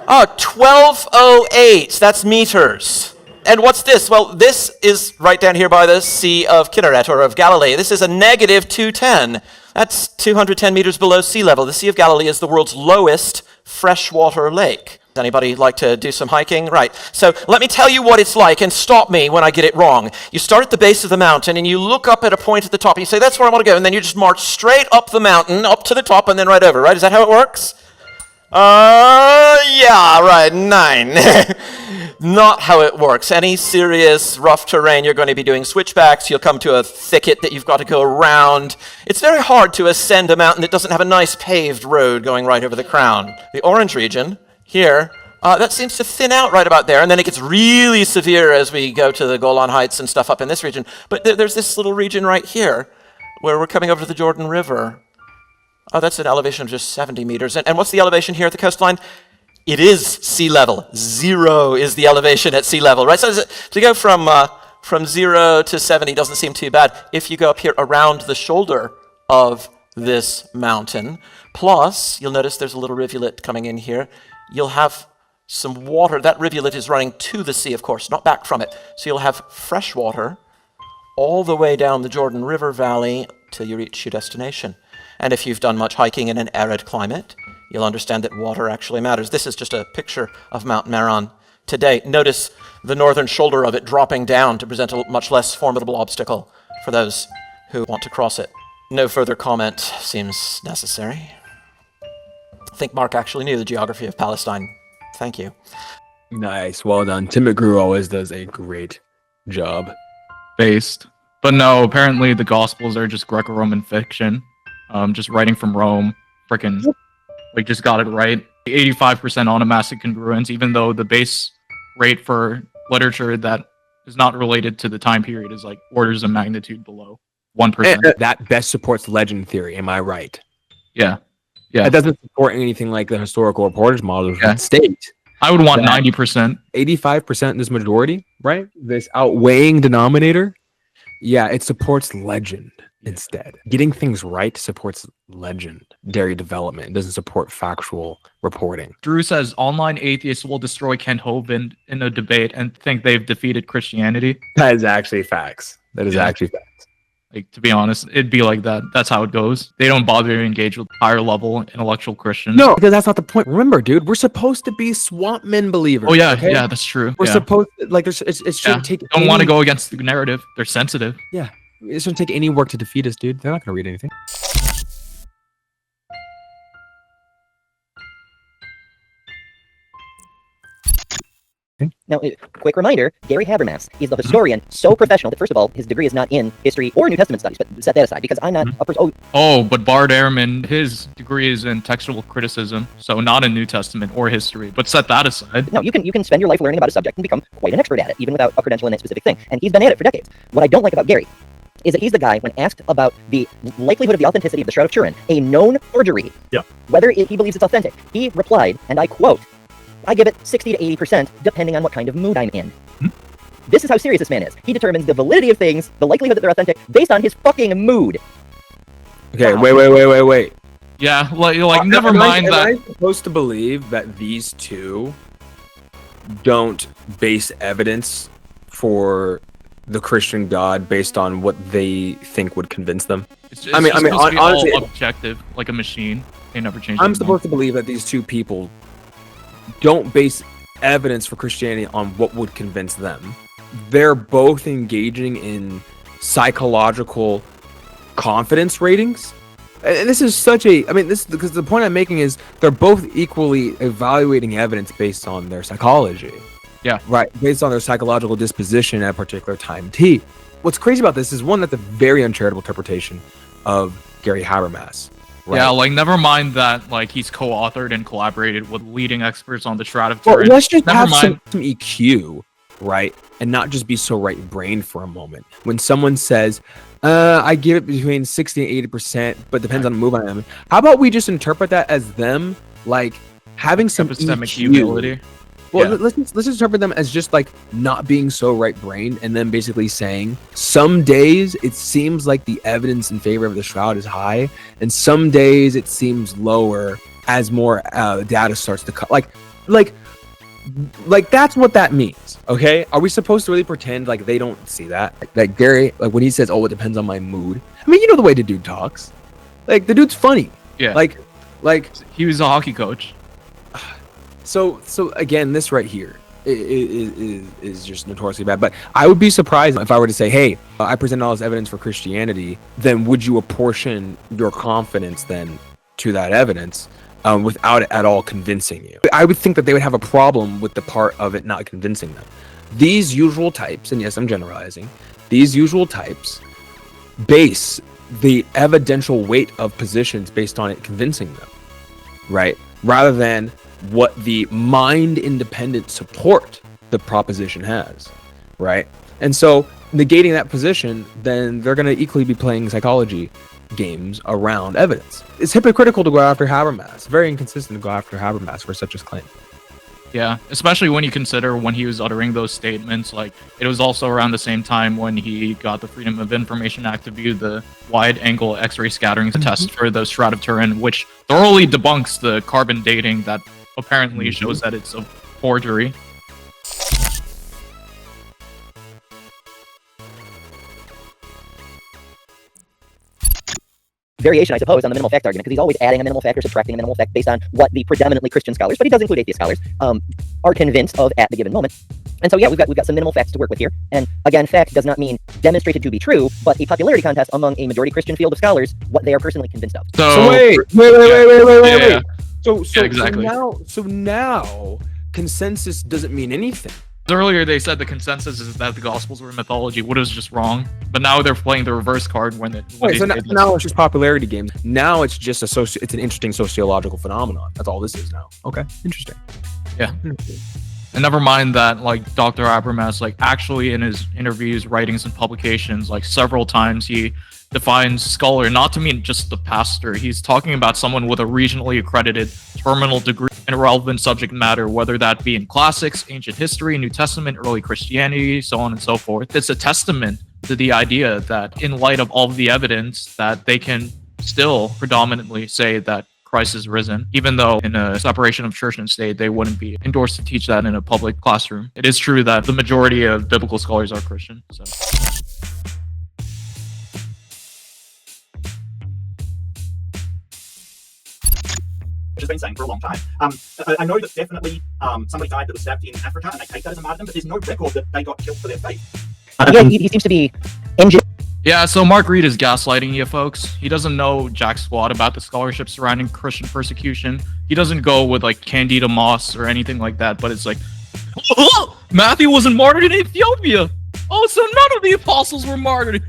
Oh, 1208, that's meters. And what's this? Well, this is right down here by the Sea of Kinneret, or of Galilee. This is a negative 210. That's 210 meters below sea level. The Sea of Galilee is the world's lowest freshwater lake. Does anybody like to do some hiking? Right. So let me tell you what it's like, and stop me when I get it wrong. You start at the base of the mountain, and you look up at a point at the top, and you say, that's where I want to go. And then you just march straight up the mountain, up to the top, and then right over, right? Is that how it works? Yeah, right, 9. Not how it works. Any serious rough terrain, you're going to be doing switchbacks. You'll come to a thicket that you've got to go around. It's very hard to ascend a mountain that doesn't have a nice paved road going right over the crown. The orange region here, that seems to thin out right about there, and then it gets really severe as we go to the Golan Heights and stuff up in this region. But there's this little region right here where we're coming over to the Jordan River. Oh, that's an elevation of just 70 meters. And what's the elevation here at the coastline? It is sea level. 0 is the elevation at sea level, right? So to go from 0 to 70 doesn't seem too bad. If you go up here around the shoulder of this mountain, plus you'll notice there's a little rivulet coming in here. You'll have some water. That rivulet is running to the sea, of course, not back from it. So you'll have fresh water all the way down the Jordan River Valley till you reach your destination. And if you've done much hiking in an arid climate, you'll understand that water actually matters. This is just a picture of Mount Meron today. Notice the northern shoulder of it dropping down to present a much less formidable obstacle for those who want to cross it. No further comment seems necessary. I think Mark actually knew the geography of Palestine. Thank you. Nice, well done. Tim McGrew always does a great job. Based. But no, apparently the Gospels are just Greco-Roman fiction. Just writing from Rome. Frickin' like just got it right. 85% onomastic congruence, even though the base rate for literature that is not related to the time period is like orders of magnitude below 1%. That best supports legend theory, am I right? Yeah. Yeah. It doesn't support anything like the historical reporters model that state. I would want 90%. 85%, this majority, right? This outweighing denominator. Yeah, it supports legend instead. Getting things right supports legendary development. It doesn't support factual reporting. Drew says online atheists will destroy Kent Hovind in a debate and think they've defeated Christianity. That is actually facts. That is actually facts. Like, to be honest, it'd be like that. That's how it goes. They don't bother to engage with higher level intellectual Christians. No, because that's not the point. Remember, dude, we're supposed to be swamp men believers. Oh yeah, okay? yeah, that's true. We're supposed to, like, it shouldn't take. Don't want to go against the narrative. They're sensitive. Yeah, it shouldn't take any work to defeat us, dude. They're not gonna read anything. Now, quick reminder, Gary Habermas is the historian so professional that, first of all, his degree is not in history or New Testament studies, but set that aside, because I'm not a person. But Bart Ehrman, his degree is in textual criticism, so not in New Testament or history, but set that aside. No, you can spend your life learning about a subject and become quite an expert at it, even without a credential in that specific thing. And he's been at it for decades. What I don't like about Gary is that he's the guy, when asked about the likelihood of the authenticity of the Shroud of Turin, a known forgery, whether he believes it's authentic, he replied, and I quote, "I give it 60 to 80%, depending on what kind of mood I'm in." This is how serious this man is. He determines the validity of things, the likelihood that they're authentic, based on his fucking mood. Okay, Wow. wait. Yeah, like never mind that. Am I supposed to believe that these two don't base evidence for the Christian God based on what they think would convince them? It's I mean, honestly, all objective, like a machine. They never change. I'm supposed to believe that these two people don't base evidence for Christianity on what would convince them. They're both engaging in psychological confidence ratings. And this is such a, because the point I'm making is they're both equally evaluating evidence based on their psychology. Yeah. Right. Based on their psychological disposition at a particular time T. What's crazy about this is, one, that's a very uncharitable interpretation of Gary Habermas. Right? Yeah, like never mind that like he's co-authored and collaborated with leading experts on the Shroud of Turin. Well, let's just never have mind. some EQ, right? And not just be so right-brained for a moment. When someone says, I give it between 60 and 80%, but depends on the move I am. How about we just interpret that as them like having some Epistemic EQ. humility. Well, let's just interpret them as just like not being so right-brained, and then basically saying some days it seems like the evidence in favor of the Shroud is high, and some days it seems lower as more data starts to cut. Like that's what that means. Okay, are we supposed to really pretend like they don't see that? Like Gary, like when he says, "Oh, it depends on my mood." I mean, you know the way the dude talks. Like the dude's funny. Yeah. Like he was a hockey coach. So again, this right here is just notoriously bad. But I would be surprised if I were to say, "Hey, I present all this evidence for Christianity." Then would you apportion your confidence then to that evidence without it at all convincing you? I would think that they would have a problem with the part of it not convincing them. These usual types, and yes, I'm generalizing, these usual types base the evidential weight of positions based on it convincing them, right? Rather than what the mind-independent support the proposition has, right? And so negating that position, then they're going to equally be playing psychology games around evidence. It's hypocritical to go after Habermas. Very inconsistent to go after Habermas for such a claim. Yeah, especially when you consider when he was uttering those statements, like it was also around the same time when he got the Freedom of Information Act to view the wide-angle X-ray scattering test for the Shroud of Turin, which thoroughly debunks the carbon dating that apparently shows that it's a forgery. Variation, I suppose, on the minimal fact argument, because he's always adding a minimal fact or subtracting a minimal fact based on what the predominantly Christian scholars, but he does include atheist scholars, are convinced of at the given moment. And so, yeah, we've got some minimal facts to work with here. And again, fact does not mean demonstrated to be true, but a popularity contest among a majority Christian field of scholars, what they are personally convinced of. So wait. Yeah. So exactly. So now consensus doesn't mean anything. Earlier they said the consensus is that the Gospels were mythology. What is just wrong? But now they're playing the reverse card when it. Wait, so now it's just popularity games. Now it's just it's an interesting sociological phenomenon. That's all this is now. Okay, interesting. Yeah. And never mind that, like, Dr. Habermas, like, actually in his interviews, writings, and publications, like, several times he defines scholar not to mean just the pastor. He's talking about someone with a regionally accredited terminal degree in a relevant subject matter, whether that be in classics, ancient history, New Testament, early Christianity, so on and so forth. It's a testament to the idea that in light of all of the evidence that they can still predominantly say that Christ is risen, even though in a separation of church and state, they wouldn't be endorsed to teach that in a public classroom. It is true that the majority of biblical scholars are Christian. So. Which has been saying for a long time. I know that definitely somebody died that was stabbed in Africa, and they take that as a martyrdom, but there's no record that they got killed for their faith. Yeah, he seems to be Yeah, so Mark Reed is gaslighting you folks. He doesn't know jack squat about the scholarship surrounding Christian persecution. He doesn't go with like Candida Moss or anything like that, but it's like, Matthew wasn't martyred in Ethiopia. Oh, so none of the apostles were martyred.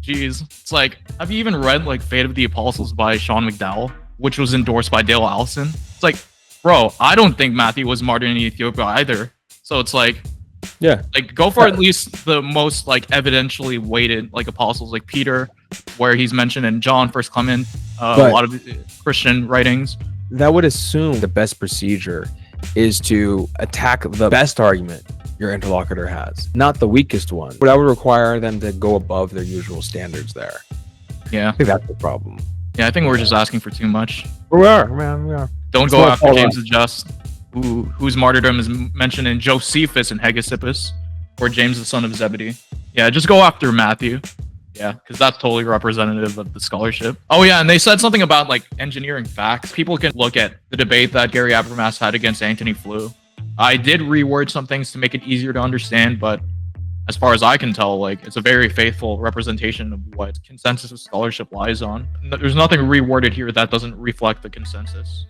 Jeez. It's like, have you even read like Fate of the Apostles by Sean McDowell, which was endorsed by Dale Allison? It's like, bro, I don't think Matthew was martyred in Ethiopia either. So it's like, yeah, like go for at least the most like evidentially weighted like apostles, like Peter, where he's mentioned in John, First Clement, a lot of Christian writings. That would assume the best procedure is to attack the best argument your interlocutor has, not the weakest one. But I would require them to go above their usual standards there. Yeah, I think that's the problem. Yeah, I think we're just asking for too much. We are, man. We are. Don't go after James the Just, whose martyrdom is mentioned in Josephus and Hegesippus, or James the son of Zebedee. Yeah, just go after Matthew. Yeah, because that's totally representative of the scholarship. Oh yeah, and they said something about like engineering facts. People can look at the debate that Gary Habermas had against Antony Flew. I did reword some things to make it easier to understand, but as far as I can tell, like it's a very faithful representation of what consensus of scholarship lies on. There's nothing reworded here that doesn't reflect the consensus.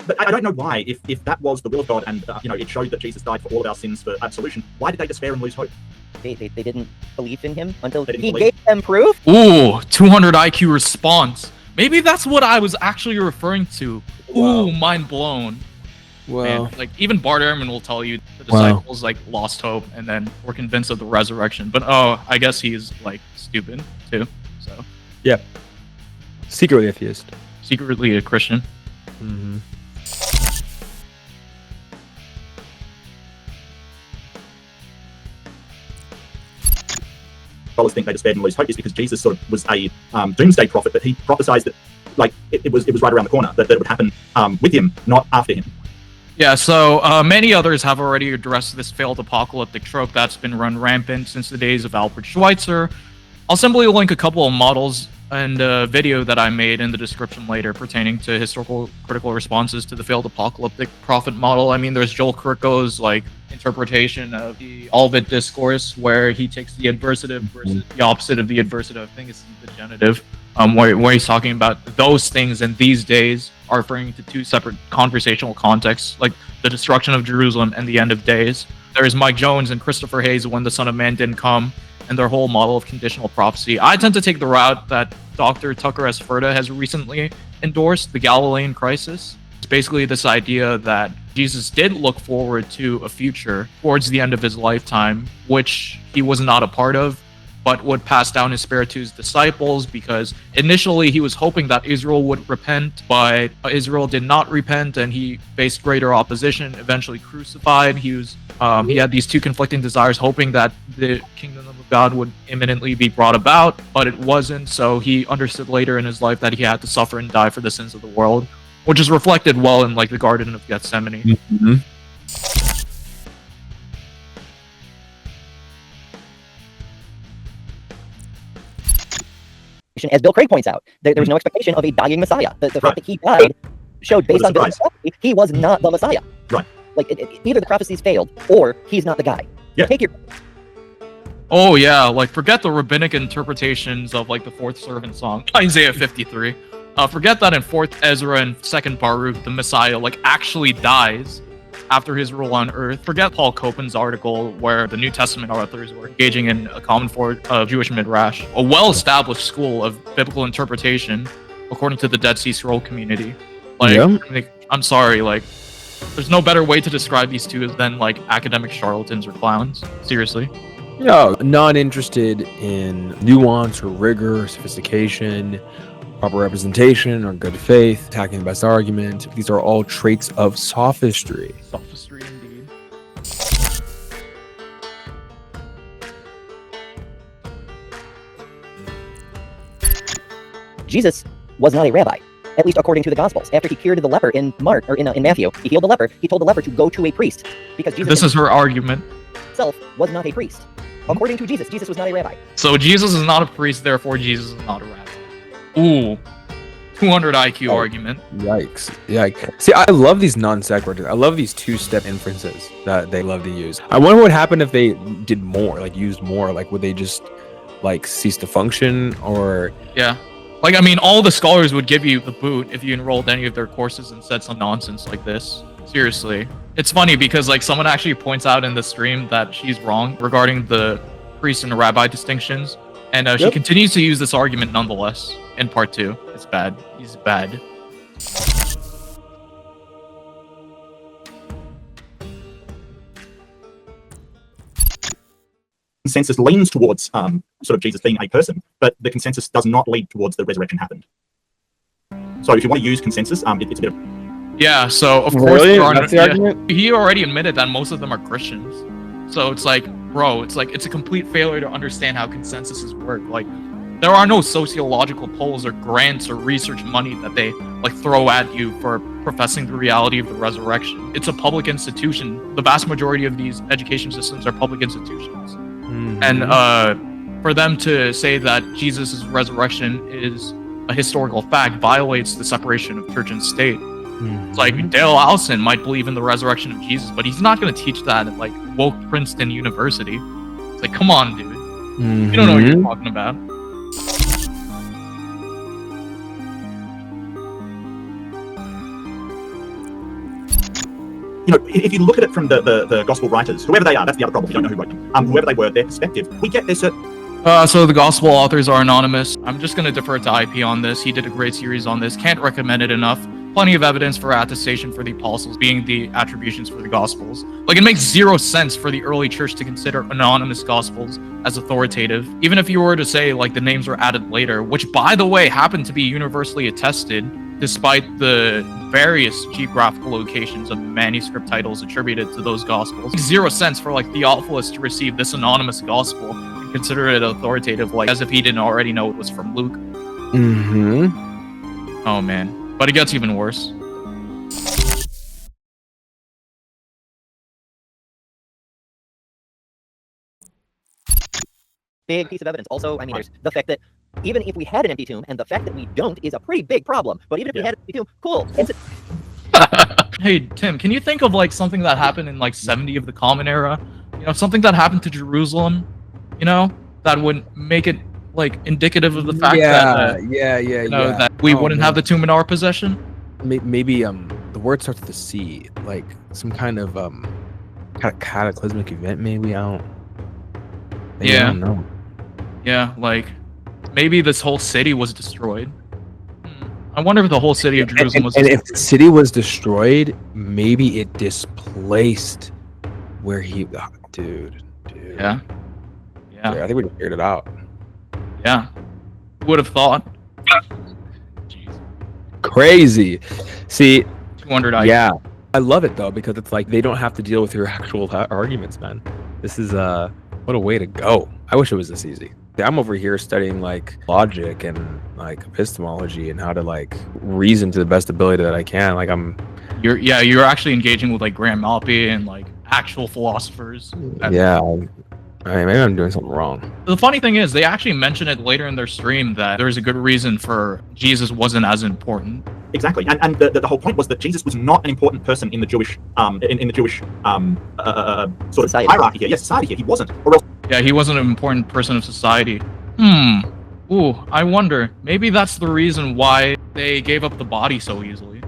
But I don't know why, if that was the will of God and it showed that Jesus died for all of our sins for absolution, why did they despair and lose hope? They didn't believe in him until he believe. gave them proof. Ooh, 200 IQ response. Maybe that's what I was actually referring to. Ooh, mind blown. Well, man, like even Bart Ehrman will tell you the disciples like lost hope and then were convinced of the resurrection. But I guess he's like stupid too. So yeah, secretly atheist, secretly a Christian. Mm-hmm. Scholars think they despaired and lose hope is because Jesus sort of was a doomsday prophet, but he prophesied that like it was right around the corner that it would happen with him, not after him. Yeah, so many others have already addressed this failed apocalyptic trope that's been run rampant since the days of Albert Schweitzer. I'll simply link a couple of models and a video that I made in the description later pertaining to historical critical responses to the failed apocalyptic prophet model. I mean, there's Joel Kirko's like interpretation of the Olivet Discourse, where he takes the adversative versus the opposite of the adversative. I think it's the genitive, where he's talking about those things and these days are referring to two separate conversational contexts, like the destruction of Jerusalem and the end of days. There's Mike Jones and Christopher Hayes, When the Son of Man Didn't Come, and their whole model of conditional prophecy. I tend to take the route that Dr. Tucker S. Furta has recently endorsed, the Galilean crisis. It's basically this idea that Jesus did look forward to a future towards the end of his lifetime, which he was not a part of, but would pass down his spirit to his disciples, because initially he was hoping that Israel would repent, but Israel did not repent and he faced greater opposition, eventually crucified. He had these two conflicting desires, hoping that the kingdom of God would imminently be brought about, but it wasn't. So he understood later in his life that he had to suffer and die for the sins of the world, which is reflected well in like the Garden of Gethsemane. Mm-hmm. As Bill Craig points out, there was no expectation of a dying Messiah. The fact that he died showed, based on Bill's prophecy, he was not the Messiah. Right. Like, either the prophecies failed, or he's not the guy. Yeah. Take your... Oh yeah, like forget the rabbinic interpretations of like the fourth servant song, Isaiah 53. Forget that in 4th Ezra and 2nd Baruch, the Messiah like actually dies after his rule on earth. Forget Paul Copan's article where the New Testament authors were engaging in a common Jewish midrash, a well-established school of biblical interpretation according to the Dead Sea Scroll community. Like, I'm sorry, like, there's no better way to describe these two than like academic charlatans or clowns. Seriously. No, not interested in nuance or rigor or sophistication, proper representation or good faith, attacking the best argument. These are all traits of sophistry. Sophistry indeed. Jesus was not a rabbi, at least according to the Gospels. After he cured the leper in Matthew, he healed the leper. He told the leper to go to a priest, because Jesus This is her argument. himself was not a priest. According to Jesus, Jesus was not a rabbi. So Jesus is not a priest, therefore Jesus is not a rabbi. Ooh. 200 IQ argument. Yikes. Yikes. See, I love these non sequiturs. I love these two-step inferences that they love to use. I wonder what would happen if they did more, like used more. Like, would they just like cease to function, or Yeah. Like, I mean, all the scholars would give you the boot if you enrolled any of their courses and said some nonsense like this. Seriously. It's funny because, like, someone actually points out in the stream that she's wrong regarding the priest and rabbi distinctions. And she continues to use this argument nonetheless in part 2. It's bad. He's bad. Consensus leans towards sort of Jesus being a person, but the consensus does not lead towards the resurrection happened. So if you want to use consensus, it's a bit of... Yeah, so of course Really? That's the argument? he already admitted that most of them are Christians. So it's like, bro, it's a complete failure to understand how consensuses work. Like, there are no sociological polls or grants or research money that they like throw at you for professing the reality of the resurrection. It's a public institution. The vast majority of these education systems are public institutions. And for them to say that Jesus' resurrection is a historical fact violates the separation of church and state. It's like Dale Allison might believe in the resurrection of Jesus, but he's not going to teach that at like woke Princeton University. It's like, come on, dude. You don't know what you're talking about. You know, if you look at it from the gospel writers, whoever they are, that's the other problem. We don't know who wrote them. Whoever they were, their perspective, we get this. So the gospel authors are anonymous. I'm just going to defer to IP on this. He did a great series on this. Can't recommend it enough. Plenty of evidence for attestation for the apostles being the attributions for the gospels. Like, it makes zero sense for the early church to consider anonymous gospels as authoritative. Even if you were to say, like, the names were added later, which, by the way, happened to be universally attested, despite the various geographical locations of the manuscript titles attributed to those gospels. It makes zero sense for, like, Theophilus to receive this anonymous gospel and consider it authoritative, like, as if he didn't already know it was from Luke. Oh, man. But it gets even worse. Big piece of evidence. Also, I mean, there's the fact that even if we had an empty tomb, and the fact that we don't is a pretty big problem, but even if we had an empty tomb, cool. Hey, Tim, can you think of, like, something that happened in, like, 70 of the Common Era? You know, something that happened to Jerusalem, you know, that would make it, like, indicative of the fact that, that we wouldn't have the tomb in our possession? Maybe the word starts with a C, like some kind of cataclysmic event. Maybe I don't know. Yeah, like maybe this whole city was destroyed. I wonder if the whole city of Jerusalem was destroyed. And if the city was destroyed, maybe it displaced where he. Dude. Yeah. Yeah, I think we figured it out. Yeah. Who would have thought? Crazy. See, 200 yeah, I love it though, because it's like they don't have to deal with your actual arguments, man. This is what a way to go. I wish it was this easy. I'm over here studying like logic and like epistemology and how to like reason to the best ability that I can. Like you're actually engaging with like Graham Malpe and like actual philosophers. Yeah. I mean, maybe I'm doing something wrong. The funny thing is, they actually mention it later in their stream that there's a good reason for Jesus wasn't as important. Exactly, and the whole point was that Jesus was not an important person in the Jewish in the Jewish sort of society. Hierarchy here. Yes, society here. He wasn't, or else. Yeah, he wasn't an important person of society. Ooh, I wonder. Maybe that's the reason why they gave up the body so easily,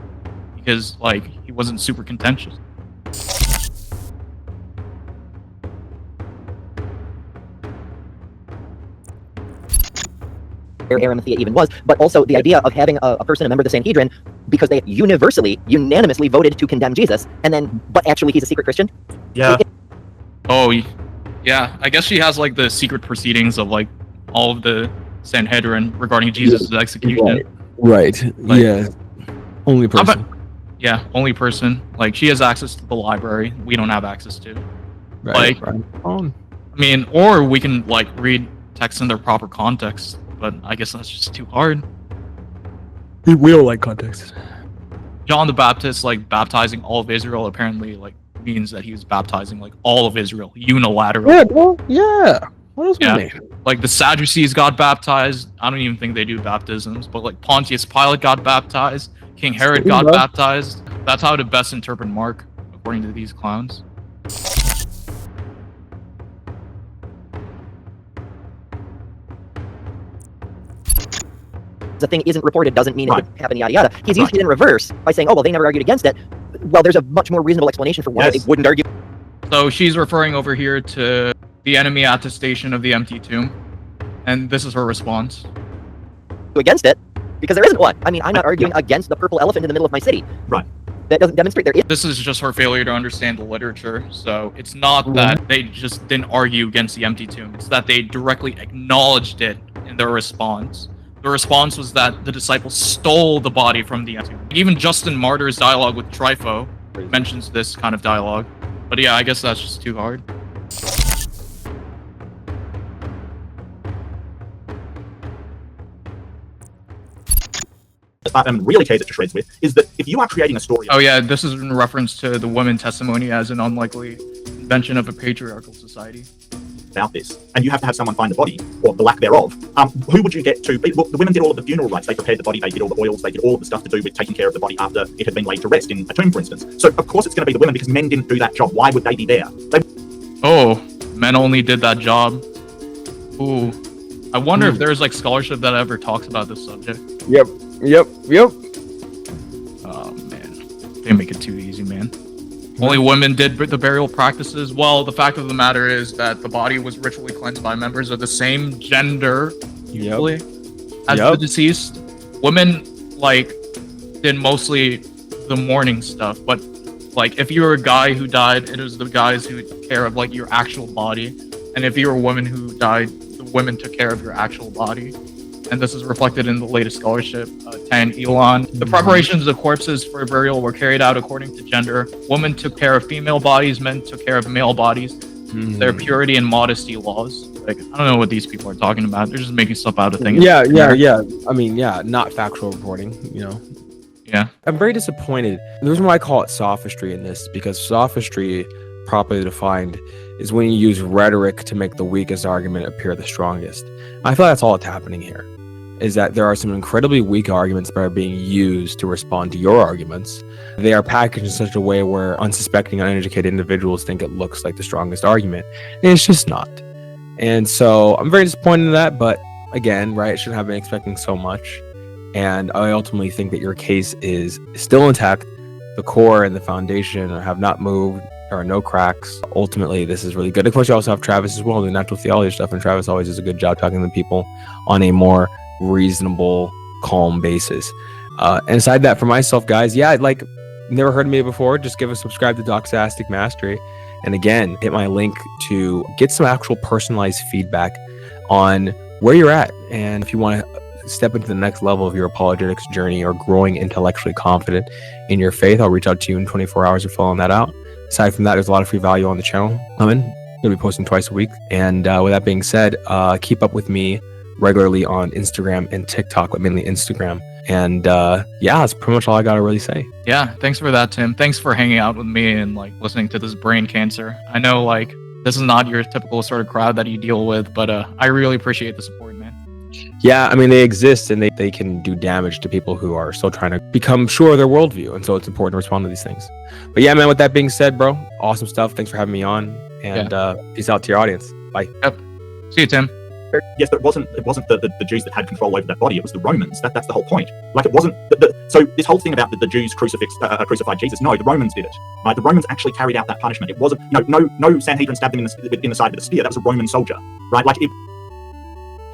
because like he wasn't super contentious. Arimathea even was, but also the idea of having a person, a member of the Sanhedrin, because they unanimously voted to condemn Jesus, and then, but actually he's a secret Christian. Yeah. Oh, yeah. I guess she has like the secret proceedings of like all of the Sanhedrin regarding Jesus' execution. Right. Like, yeah. Only person. Yeah, only person. Like she has access to the library. We don't have access to. Right. Like, I mean, or we can like read texts in their proper context. But I guess that's just too hard. We don't like context. John the Baptist, like, baptizing all of Israel apparently, like, means that he was baptizing, like, all of Israel unilaterally. Yeah, well, yeah. What else would mean? Like, the Sadducees got baptized. I don't even think they do baptisms. But, like, Pontius Pilate got baptized. King Herod got baptized. That's how to best interpret Mark, according to these clowns. the thing isn't reported doesn't mean it would happen, yada yada. He's used it in reverse by saying, oh, well, they never argued against it. Well, there's a much more reasonable explanation for why they wouldn't argue. So she's referring over here to the enemy attestation of the empty tomb. And this is her response. Against it, because there isn't one. I mean, I'm not arguing against the purple elephant in the middle of my city. Right. That doesn't demonstrate there is. This is just her failure to understand the literature. So it's not that they just didn't argue against the empty tomb. It's that they directly acknowledged it in their response. The response was that the disciples stole the body from the empty tomb. Even Justin Martyr's dialogue with Trypho mentions this kind of dialogue. But yeah, I guess that's just too hard. Really tears it to shreds with is that if you are creating a story. Oh yeah, this is in reference to the women testimony as an unlikely invention of a patriarchal society. About this, and you have to have someone find the body, or the lack thereof. Who would you get to? Well, the women did all of the funeral rites. They prepared the body. They did all the oils. They did all of the stuff to do with taking care of the body after it had been laid to rest in a tomb, for instance. So of course it's going to be the women because men didn't do that job. Why would they be there? Oh, men only did that job. Ooh, I wonder if there's like scholarship that ever talks about this subject. Yep. Oh man, they make it too easy, man. Only women did the burial practices. Well, the fact of the matter is that the body was ritually cleansed by members of the same gender, usually, as the deceased. Women, like, did mostly the mourning stuff, but, like, if you were a guy who died, it was the guys who took care of, like, your actual body. And if you were a woman who died, the women took care of your actual body. And this is reflected in the latest scholarship, Tan Elon. The preparations of corpses for burial were carried out according to gender. Women took care of female bodies, men took care of male bodies. Their purity and modesty laws. Like, I don't know what these people are talking about. They're just making stuff out of things. Yeah. I mean, not factual reporting, you know. Yeah. I'm very disappointed. The reason why I call it sophistry in this, because sophistry, properly defined, is when you use rhetoric to make the weakest argument appear the strongest. I feel that's all that's happening here. Is that there are some incredibly weak arguments that are being used to respond to your arguments. They are packaged in such a way where unsuspecting, uneducated individuals think it looks like the strongest argument. And it's just not. And so I'm very disappointed in that, but again, right, I shouldn't have been expecting so much. And I ultimately think that your case is still intact. The core and the foundation have not moved. There are no cracks. Ultimately, this is really good. Of course, you also have Travis as well, the natural theology stuff, and Travis always does a good job talking to people on a more reasonable, calm basis. And aside that, for myself, guys, like, never heard of me before, just give a subscribe to Doxastic Mastery. And again, hit my link to get some actual personalized feedback on where you're at. And if you want to step into the next level of your apologetics journey or growing intellectually confident in your faith, I'll reach out to you in 24 hours of filling that out. Aside from that, there's a lot of free value on the channel coming. I'm going to be posting twice a week. And with that being said, keep up with me regularly on Instagram and TikTok, but mainly Instagram. And that's pretty much all I got to really say. Yeah, thanks for that, Tim. Thanks for hanging out with me and like listening to this brain cancer. I know like this is not your typical sort of crowd that you deal with, but I really appreciate the support, man. Yeah, I mean, they exist and they can do damage to people who are still trying to become sure of their worldview. And so it's important to respond to these things. But yeah, man, with that being said, bro, awesome stuff. Thanks for having me on. And peace out to your audience. Bye. Yep. See you, Tim. Yes, but it wasn't the Jews that had control over that body. It was the Romans. That's the whole point. Like, it wasn't. So this whole thing about the Jews crucified Jesus. No, the Romans did it. Right? The Romans actually carried out that punishment. It wasn't. No Sanhedrin stabbed him in the side with a spear. That was a Roman soldier. Right? Like it.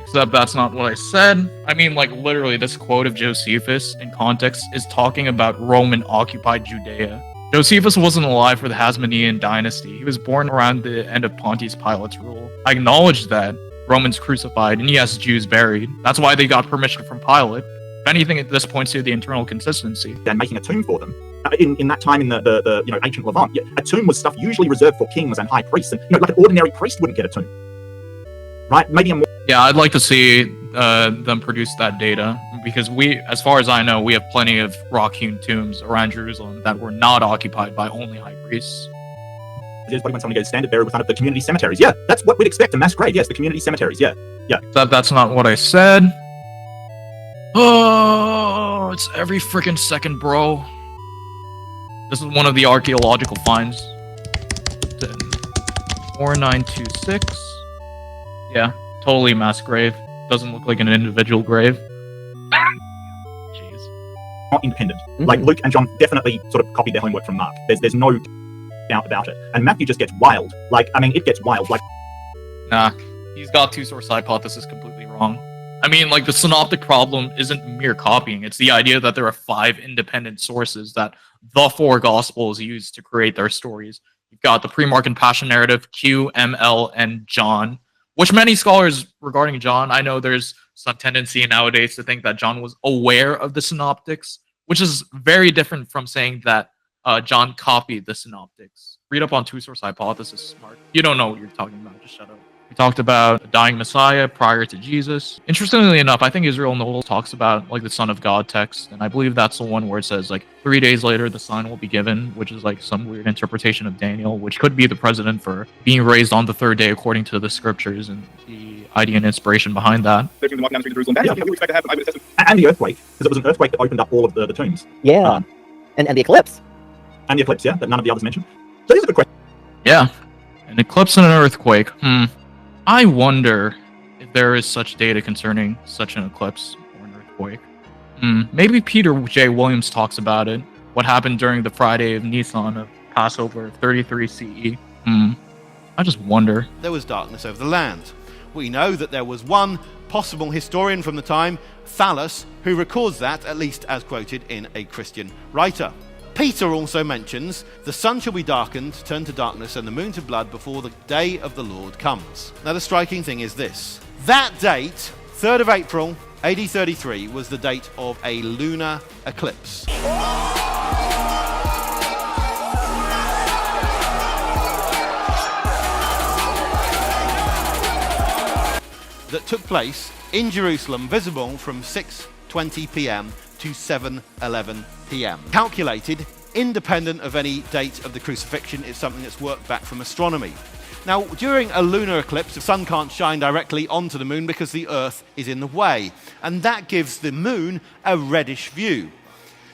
Except that's not what I said. I mean, like, literally, this quote of Josephus in context is talking about Roman-occupied Judea. Josephus wasn't alive for the Hasmonean dynasty. He was born around the end of Pontius Pilate's rule. I acknowledge that. Romans crucified, and yes, Jews buried. That's why they got permission from Pilate. If anything, this points to the internal consistency. And making a tomb for them. In that time in the ancient Levant, a tomb was stuff usually reserved for kings and high priests. And like an ordinary priest wouldn't get a tomb. Right? Maybe a more... Yeah, I'd like to see them produce that data, because as far as I know, we have plenty of rock-hewn tombs around Jerusalem that were not occupied by only high priests. When someone goes standard buried with one of the community cemeteries. Yeah, that's what we'd expect, a mass grave. Yes, the community cemeteries. Yeah. That's not what I said. Oh, it's every freaking second, bro. This is one of the archaeological finds. 4926. Yeah, totally mass grave. Doesn't look like an individual grave. not independent. Like Luke and John definitely sort of copied their homework from Mark. There's no doubt about it. And Matthew just gets wild. Like, I mean, it gets wild. Like, Nah, he's got two-source hypothesis completely wrong. I mean, like, the synoptic problem isn't mere copying. It's the idea that there are 5 independent sources that the 4 gospels use to create their stories. You've got the pre-Mark and Passion narrative, Q, ML, and John, which many scholars regarding John, I know there's some tendency nowadays to think that John was aware of the synoptics, which is very different from saying that John copied the synoptics. Read up on two-source hypothesis, Mark. You don't know what you're talking about, just shut up. We talked about a dying Messiah prior to Jesus. Interestingly enough, I think Israel Noel talks about like the Son of God text, and I believe that's the one where it says like 3 days later the sign will be given, which is like some weird interpretation of Daniel, which could be the president for being raised on the 3rd day according to the scriptures and the idea and inspiration behind that. And the earthquake, because it was an earthquake that opened up all of the tombs. Yeah, and the eclipse. And the eclipse, yeah, that none of the others mentioned. So these are good questions. Yeah, an eclipse and an earthquake. I wonder if there is such data concerning such an eclipse or an earthquake. Maybe Peter J. Williams talks about it. What happened during the Friday of Nisan of Passover 33 CE. I just wonder. There was darkness over the land. We know that there was one possible historian from the time, Thallus, who records that, at least as quoted in a Christian writer. Peter also mentions, the sun shall be darkened, turned to darkness, and the moon to blood before the day of the Lord comes. Now the striking thing is this. That date, 3rd of April, AD 33, was the date of a lunar eclipse. That took place in Jerusalem, visible from 6:20 p.m. to 7:11 p.m. Calculated independent of any date of the crucifixion. It's something that's worked back from astronomy. Now, during a lunar eclipse, the sun can't shine directly onto the moon because the Earth is in the way, and that gives the moon a reddish view.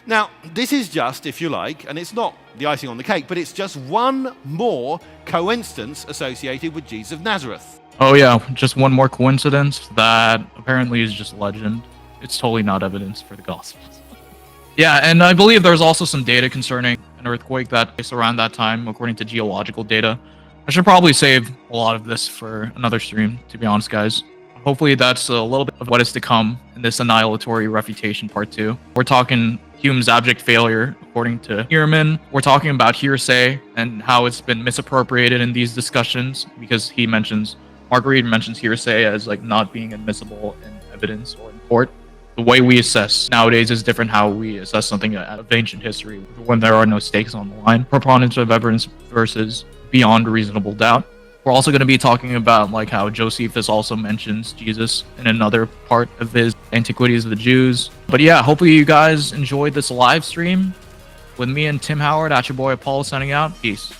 Now, this is just, if you like, and it's not the icing on the cake, but it's just one more coincidence associated with Jesus of Nazareth. Oh yeah, just one more coincidence that apparently is just legend. It's totally not evidence for the Gospels. Yeah, and I believe there's also some data concerning an earthquake that is around that time, according to geological data. I should probably save a lot of this for another stream, to be honest, guys. Hopefully that's a little bit of what is to come in this annihilatory refutation part 2. We're talking Hume's abject failure, according to Ehrman. We're talking about hearsay and how it's been misappropriated in these discussions, because he mentions, Marguerite mentions hearsay as like not being admissible in evidence or in court. The way we assess nowadays is different how we assess something out of ancient history when there are no stakes on the line. Preponderance of evidence versus beyond reasonable doubt. We're also going to be talking about like how Josephus also mentions Jesus in another part of his Antiquities of the Jews. But yeah, hopefully you guys enjoyed this live stream with me and Tim Howard at your boy Apollo signing out. Peace.